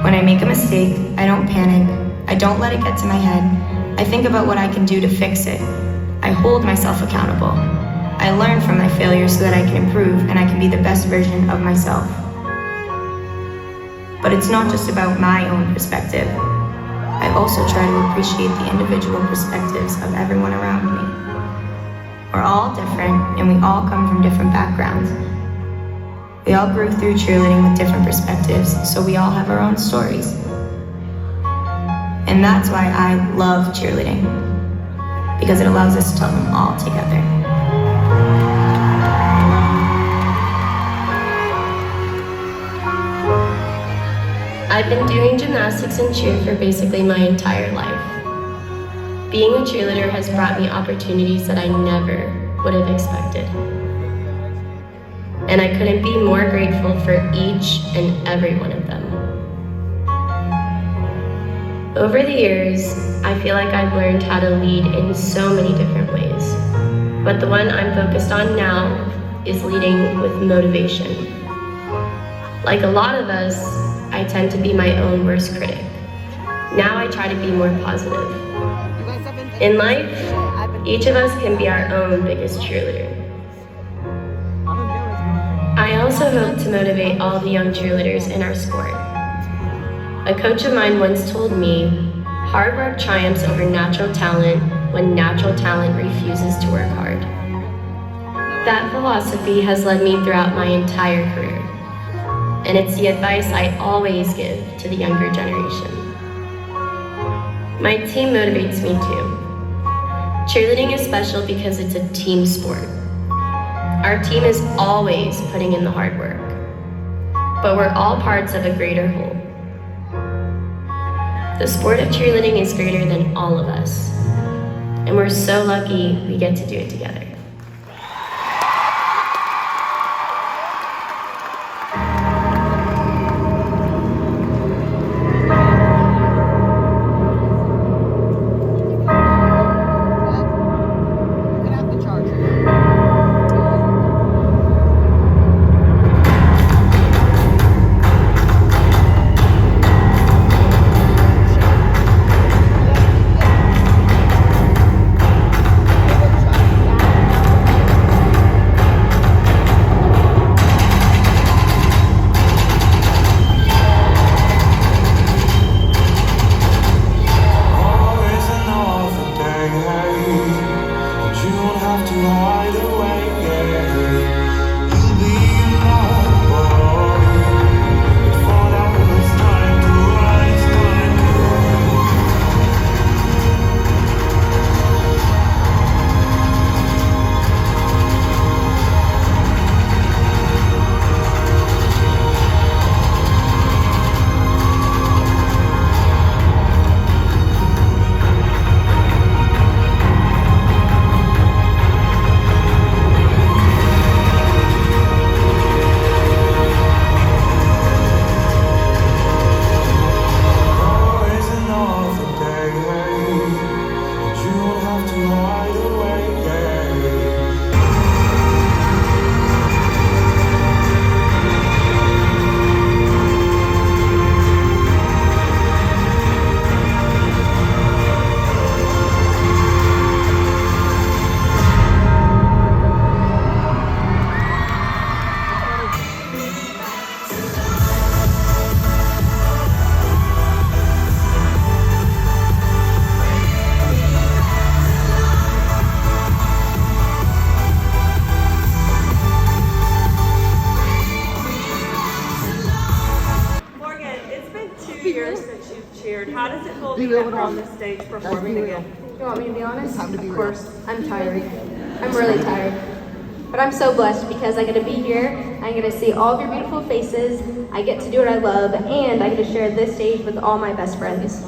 When I make a mistake, I don't panic. I don't let it get to my head. I think about what I can do to fix it. I hold myself accountable. I learn from my failures so that I can improve and I can be the best version of myself. But it's not just about my own perspective. I also try to appreciate the individual perspectives of everyone around me. We're all different and we all come from different backgrounds. We all grew through cheerleading with different perspectives, so we all have our own stories. And that's why I love cheerleading, because it allows us to tell them all together. I've been doing gymnastics and cheer for basically my entire life. Being a cheerleader has brought me opportunities that I never would have expected. And I couldn't be more grateful for each and every one of them. Over the years, I feel like I've learned how to lead in so many different ways. But the one I'm focused on now is leading with motivation. Like a lot of us, I tend to be my own worst critic. Now I try to be more positive. In life, each of us can be our own biggest cheerleader. I also hope to motivate all the young cheerleaders in our sport. A coach of mine once told me, hard work triumphs over natural talent when natural talent refuses to work hard. That philosophy has led me throughout my entire career, and it's the advice I always give to the younger generation. My team motivates me too. Cheerleading is special because it's a team sport. Our team is always putting in the hard work, but we're all parts of a greater whole. The sport of cheerleading is greater than all of us, and we're so lucky we get to do it together. wonderful to have her on this stage performing again. You want me to be honest? Of course. I'm tired. I'm really tired. But I'm so blessed because I get to be here, I get to see all of your beautiful faces, I get to do what I love, and I get to share this stage with all my best friends.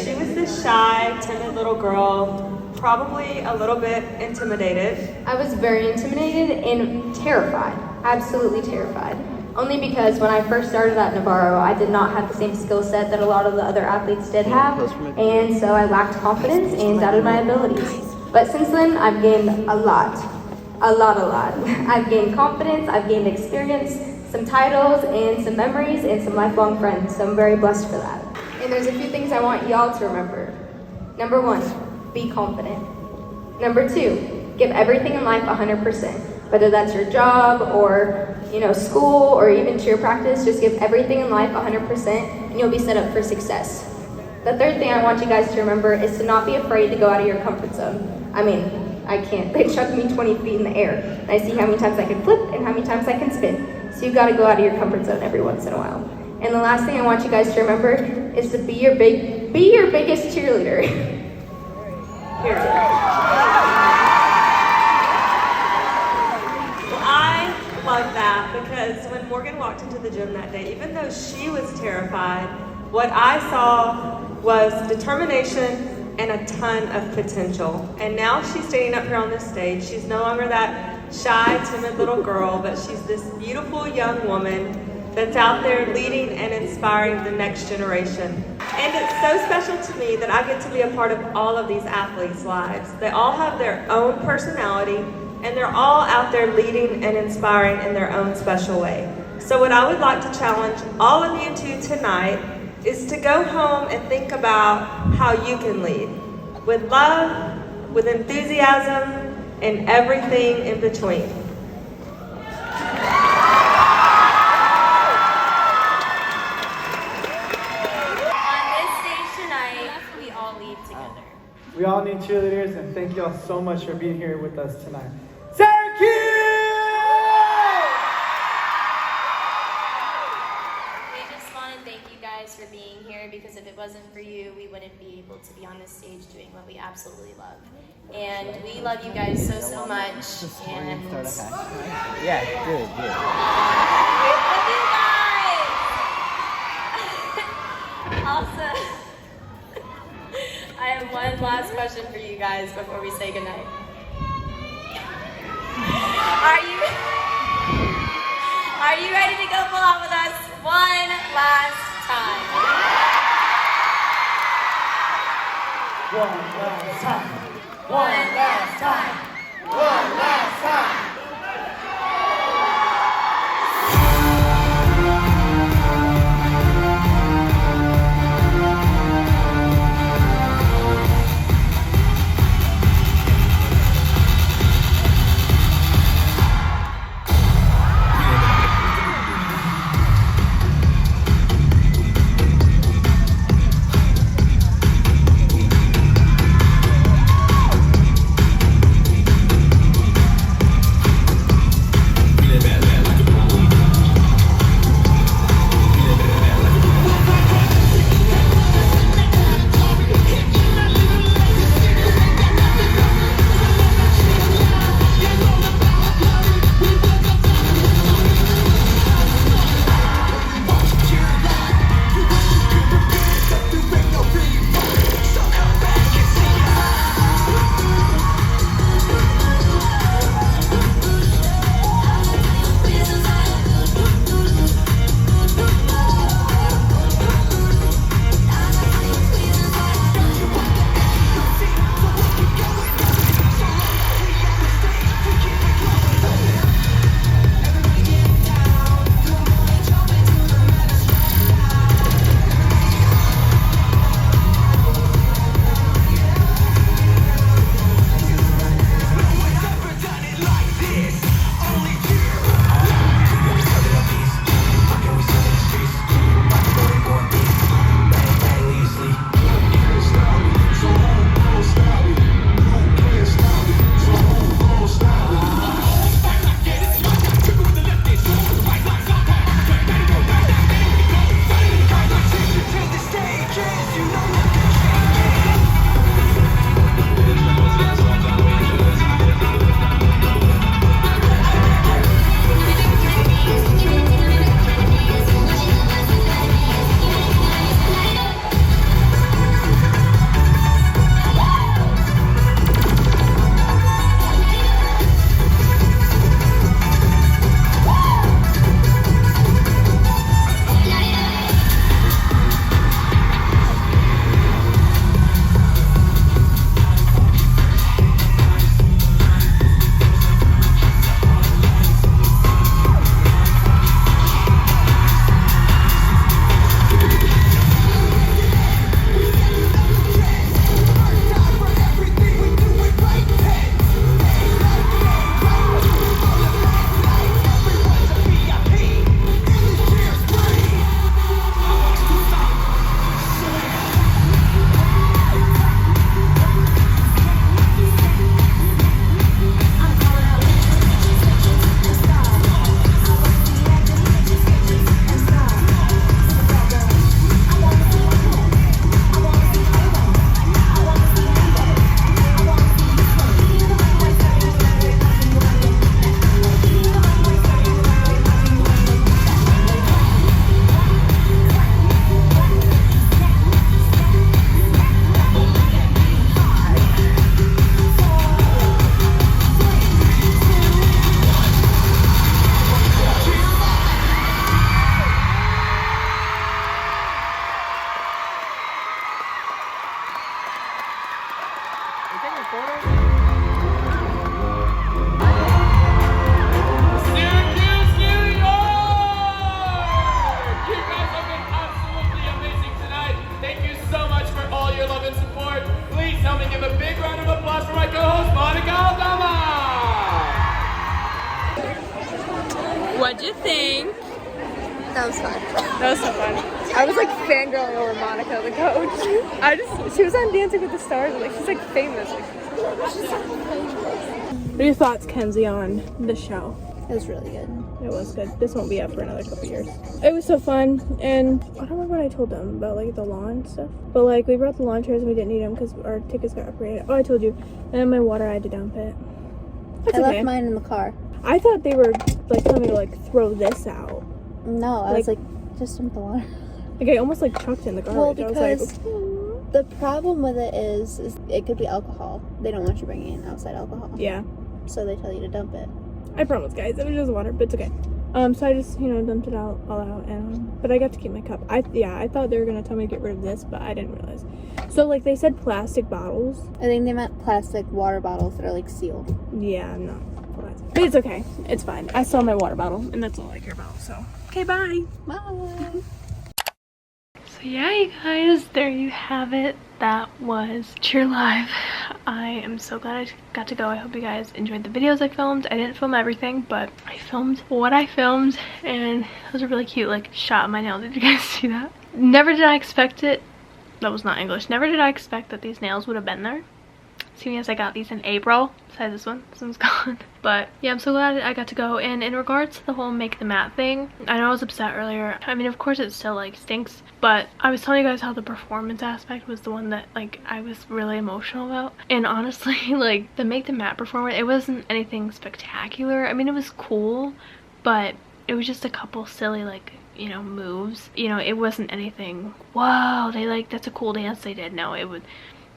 She was this shy, timid little girl, probably a little bit intimidated. I was very intimidated and terrified, absolutely terrified. Only because when I first started at Navarro, I did not have the same skill set that a lot of the other athletes did have, and so I lacked confidence and doubted my abilities. But since then, I've gained a lot. I've gained confidence, I've gained experience, some titles, and some memories, and some lifelong friends, so I'm very blessed for that. And there's a few things I want y'all to remember. Number 1, be confident. Number 2, give everything in life 100%. Whether that's your job or school or even cheer practice, just give everything in life 100% and you'll be set up for success. The third thing I want you guys to remember is to not be afraid to go out of your comfort zone. I mean, I can't. They chucked me 20 feet in the air. And I see how many times I can flip and how many times I can spin. So you've got to go out of your comfort zone every once in a while. And the last thing I want you guys to remember is to be your biggest cheerleader. I love that because when Morgan walked into the gym that day, even though she was terrified, what I saw was determination and a ton of potential. And now she's standing up here on this stage. She's no longer that shy, timid little girl, but she's this beautiful young woman that's out there leading and inspiring the next generation. And it's so special to me that I get to be a part of all of these athletes' lives. They all have their own personality, and they're all out there leading and inspiring in their own special way. So what I would like to challenge all of you to tonight is to go home and think about how you can lead. With love, with enthusiasm, and everything in between. We all need cheerleaders, and thank you all so much for being here with us tonight. Syracuse! We just want to thank you guys for being here, because if it wasn't for you, we wouldn't be able to be on this stage doing what we absolutely love. And we love you guys so much. And Yeah, good. we love you guys! Also, I have one last question for you guys before we say goodnight. Are you ready to go full out with us one last time? One last time. One last time. One last time. What'd you think? That was fun. That was so fun. I was like fangirling over Monica, the coach. She was on Dancing with the Stars, and like she's like famous. What are your thoughts, Kenzie, on the show? It was really good. It was good. This won't be up for another couple years. It was so fun, and I don't remember what I told them about like the lawn stuff. But like we brought the lawn chairs and we didn't need them because our tickets got upgraded. Oh, I told you. And then my water I had to dump it. That's I okay. left mine in the car. I thought they were like telling me to like throw this out. No, I was like, just dump the water. Like I almost like chucked it in the garbage. Well, because I was like, the problem with it is it could be alcohol. They don't want you bringing in outside alcohol. Yeah. So they tell you to dump it. I promise, guys. It was just water, but it's okay. So I just, dumped it all out, and but I got to keep my cup. I thought they were gonna tell me to get rid of this, but I didn't realize. So like they said plastic bottles. I think they meant plastic water bottles that are like sealed. Yeah, no. But it's okay. It's fine. I still have my water bottle, and that's all I care about. So okay, bye. Bye. So yeah, you guys, there you have it. That was Cheer Live. I am so glad I got to go. I hope you guys enjoyed the videos I filmed. I didn't film everything, but I filmed what I filmed, and it was a really cute like shot of my nail. Did you guys see that? Never did I expect it. That was not English. Never did I expect that these nails would have been there. Seeing as I got these in April, besides this one's gone. But yeah, I'm so glad I got to go. And in regards to the whole make the mat thing, I know I was upset earlier. I mean, of course it still like stinks, but I was telling you guys how the performance aspect was the one that like I was really emotional about. And honestly, like the make the mat performance, it wasn't anything spectacular. I mean, it was cool, but it was just a couple silly like moves. It wasn't anything, wow, they like, that's a cool dance they did. No, it would,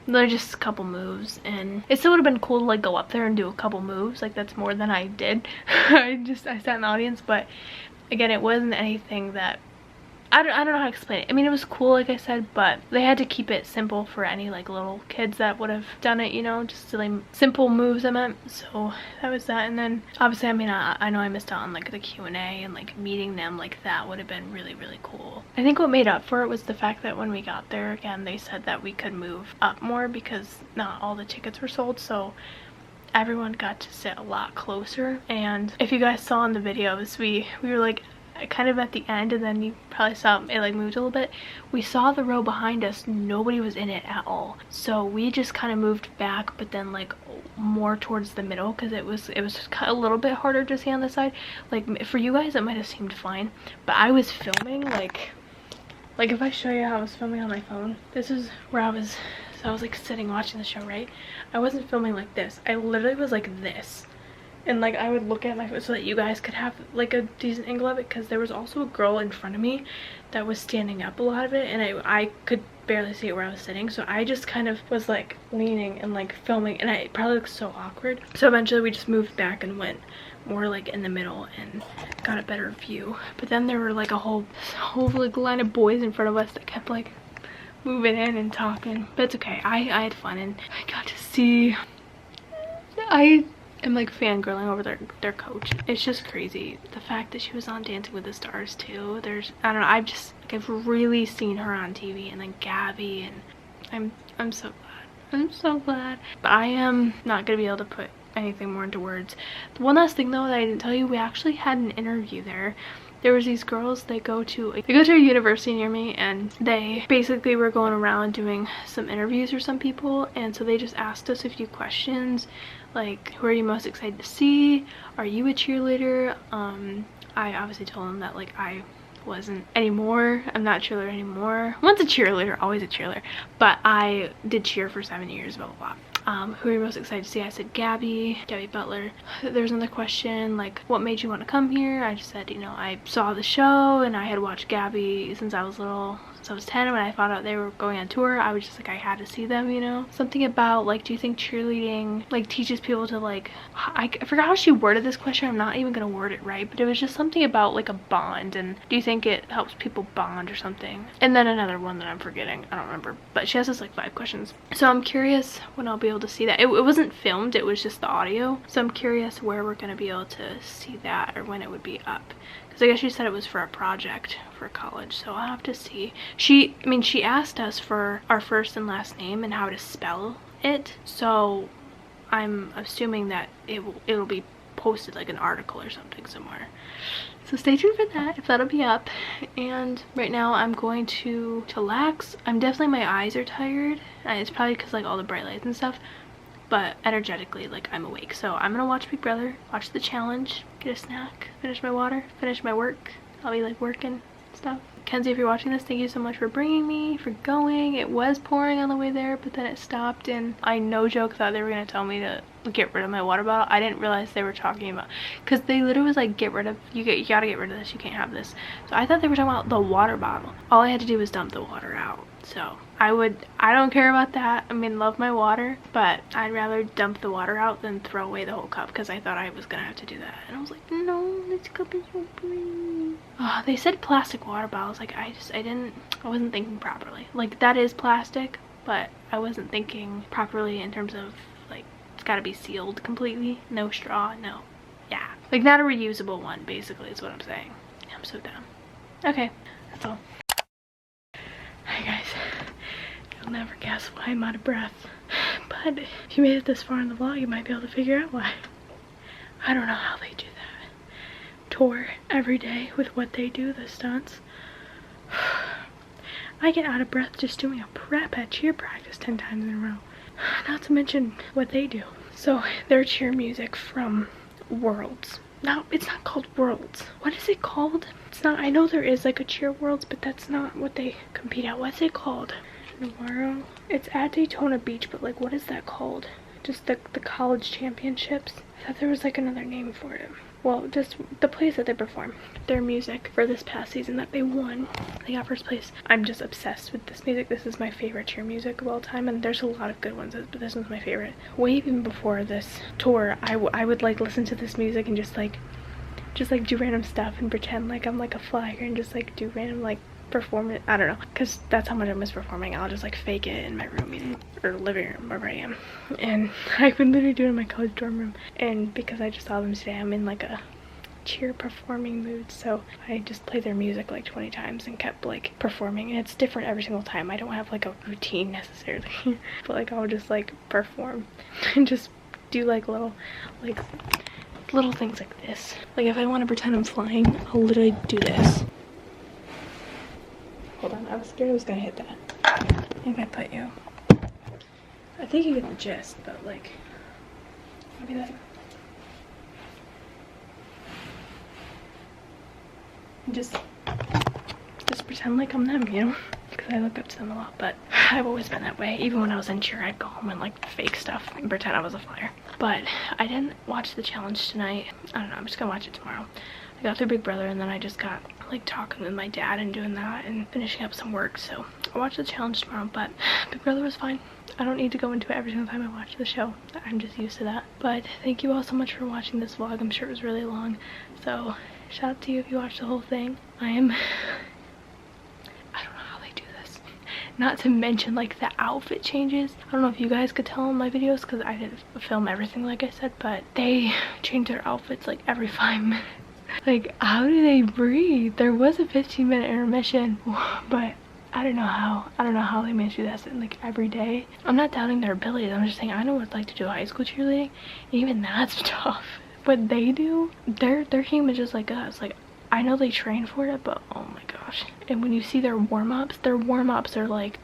they're just a couple moves, and it still would have been cool to like go up there and do a couple moves. Like that's more than I did. I sat in the audience, but again, it wasn't anything that I don't know how to explain it. I mean, it was cool, like I said, but they had to keep it simple for any like little kids that would have done it, just silly simple moves I meant. So that was that. And then obviously, I mean, I know I missed out on like the Q&A and like meeting them. Like that would have been really, really cool. I think what made up for it was the fact that when we got there, again, they said that we could move up more because not all the tickets were sold. So everyone got to sit a lot closer. And if you guys saw in the videos, we were like kind of at the end, and then you probably saw it like moved a little bit. We saw the row behind us, nobody was in it at all, so we just kind of moved back, but then like more towards the middle because it was a little bit harder to see on the side. Like for you guys it might have seemed fine, but I was filming like if I show you how I was filming on my phone, this is where I was. So I was like sitting watching the show, right? I wasn't filming like this, I literally was like this. And like I would look at my phone so that you guys could have like a decent angle of it, because there was also a girl in front of me that was standing up a lot of it, and I could barely see it where I was sitting. So I just kind of was like leaning and like filming, and it probably looked so awkward. So eventually we just moved back and went more like in the middle and got a better view. But then there were like a whole like line of boys in front of us that kept like moving in and talking. But it's okay. I had fun, and I got to see. I'm like fangirling over their coach. It's just crazy. The fact that she was on Dancing with the Stars too. I don't know, I've really seen her on TV, and then Gabi, and I'm so glad. I'm so glad. But I am not gonna be able to put anything more into words. One last thing though that I didn't tell you, we actually had an interview there. There was these girls, they go to a university near me, and they basically were going around doing some interviews for some people, and so they just asked us a few questions like, who are you most excited to see? Are you a cheerleader? I obviously told them that like I wasn't anymore. I'm not a cheerleader anymore. Once a cheerleader, always a cheerleader, but I did cheer for 7 years, blah blah blah. Who are you most excited to see? I said Gabi Butler. There's another question like, what made you want to come here? I just said, I saw the show and I had watched Gabi since I was little. So I was 10, when I found out they were going on tour, I was just like, I had to see them, Something about like, do you think cheerleading like teaches people to like, I forgot how she worded this question. I'm not even gonna word it right, but it was just something about like a bond, and do you think it helps people bond or something? And then another one that I'm forgetting, I don't remember, but she has this like 5 questions. So I'm curious when I'll be able to see that. It wasn't filmed, it was just the audio. So I'm curious where we're gonna be able to see that, or when it would be up. Because I guess she said it was for a project for college, so I'll have to see. She asked us for our first and last name and how to spell it, so I'm assuming that it'll be posted like an article or something somewhere. So stay tuned for that, if that'll be up. And right now I'm going to chillax. I'm definitely, my eyes are tired. It's probably because like all the bright lights and stuff, but energetically like I'm awake. So I'm gonna watch Big Brother, watch the challenge, get a snack, finish my water, finish my work. I'll be like working stuff. Kenzie, if you're watching this, thank you so much for bringing me, for going. It was pouring on the way there, but then it stopped, and I no joke thought they were gonna tell me to get rid of my water bottle. I didn't realize they were talking about, because they literally was like, get rid of, you gotta get rid of this, you can't have this. So I thought they were talking about the water bottle. All I had to do was dump the water out. So I don't care about that. I mean, love my water, but I'd rather dump the water out than throw away the whole cup, because I thought I was gonna have to do that. And I was like, no, this cup is so pretty. Oh, they said plastic water bottles. Like I wasn't thinking properly. Like that is plastic, but I wasn't thinking properly in terms of like, it's gotta be sealed completely. No straw, no. Yeah. Like not a reusable one, basically, is what I'm saying. I'm so dumb. Okay, that's all. Hi guys, you'll never guess why I'm out of breath, but if you made it this far in the vlog, you might be able to figure out why. I don't know how they do that. Tour every day with what they do, the stunts. I get out of breath just doing a prep at cheer practice 10 times in a row, not to mention what they do. So their cheer music from Worlds. No, it's not called Worlds. What is it called? It's not, I know there is like a cheer Worlds, but that's not what they compete at. What's it called? Navarro? It's at Daytona Beach, but like what is that called? Just the college championships? I thought there was like another name for it. Well, just the place that they perform their music for this past season that they won. They got first place. I'm just obsessed with this music. This is my favorite cheer music of all time, and there's a lot of good ones, but this one's my favorite. Way even before this tour, I would like listen to this music and just like do random stuff and pretend like I'm like a flyer and just like do random like performance. I don't know, because that's how much I miss performing. I'll just like fake it in my room or living room, wherever I am. And I've been literally doing it in my college dorm room, and because I just saw them today, I'm in like a cheer performing mood, so I just played their music like 20 times and kept like performing, and it's different every single time. I don't have like a routine necessarily, but like I'll just like perform and just do like little things like this. Like if I want to pretend I'm flying, I'll literally do this. Hold on, I was scared I was gonna hit that. I think I put you. I think you get the gist, but like, maybe that. Just pretend like I'm them, you know? Because I look up to them a lot, but I've always been that way. Even when I was in cheer, I'd go home and like fake stuff and pretend I was a flyer. But I didn't watch the challenge tonight. I don't know, I'm just gonna watch it tomorrow. I got through Big Brother, and then I just got like talking with my dad and doing that and finishing up some work, so I'll watch the challenge tomorrow. But Big Brother was fine. I don't need to go into it every single time I watch the show. I'm just used to that. But thank you all so much for watching this vlog. I'm sure it was really long, so shout out to you if you watched the whole thing. I don't know how they do this. Not to mention like the outfit changes. I don't know if you guys could tell in my videos because I didn't film everything like I said, but they change their outfits like every 5 minutes. Like, how do they breathe? There was a 15-minute intermission, but I don't know how they manage to do that like every day. I'm not doubting their abilities. I'm just saying I know what it's like to do high school cheerleading. Even that's tough. What they do, they're human just like us. Like, I know they train for it, but oh my gosh. And when you see their warm-ups are like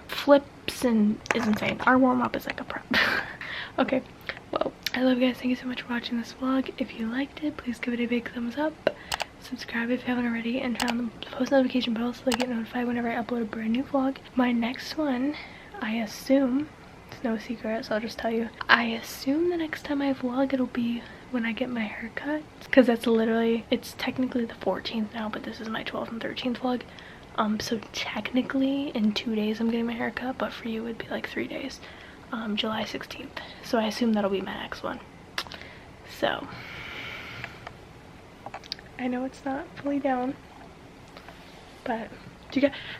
flips and is insane. Our warm-up is like a prep. Okay, well, I love you guys. Thank you so much for watching this vlog. If you liked it, please give it a big thumbs up. Subscribe if you haven't already, and turn on the post notification bell so I get notified whenever I upload a brand new vlog. My next one, I assume, it's no secret, so I'll just tell you. I assume the next time I vlog, it'll be when I get my haircut, because that's literally, it's technically the 14th now, but this is my 12th and 13th vlog. So technically in 2 days I'm getting my haircut, but for you it'd be like 3 days. July 16th. So I assume that'll be my next one. So I know it's not fully down, but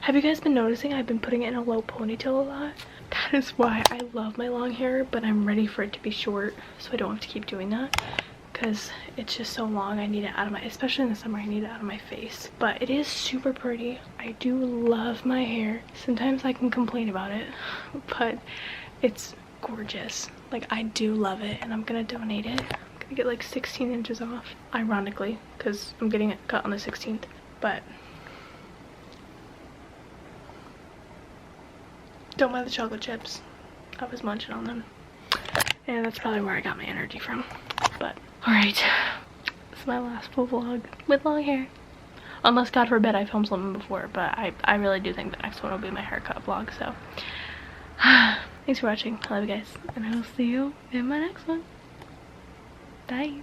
have you guys been noticing I've been putting it in a low ponytail a lot? That is why I love my long hair, but I'm ready for it to be short so I don't have to keep doing that, because it's just so long. I need it out of my, especially in the summer, I need it out of my face. But it is super pretty. I do love my hair. Sometimes I can complain about it, but it's gorgeous. Like, I do love it, and I'm gonna donate it. I'm I get like 16 inches off, ironically, because I'm getting it cut on the 16th. But don't buy the chocolate chips. I was munching on them, and that's probably where I got my energy from. But alright, this is my last full vlog with long hair, unless God forbid I film something before, but I really do think the next one will be my haircut vlog. So thanks for watching. I love you guys, and I will see you in my next one. Bye.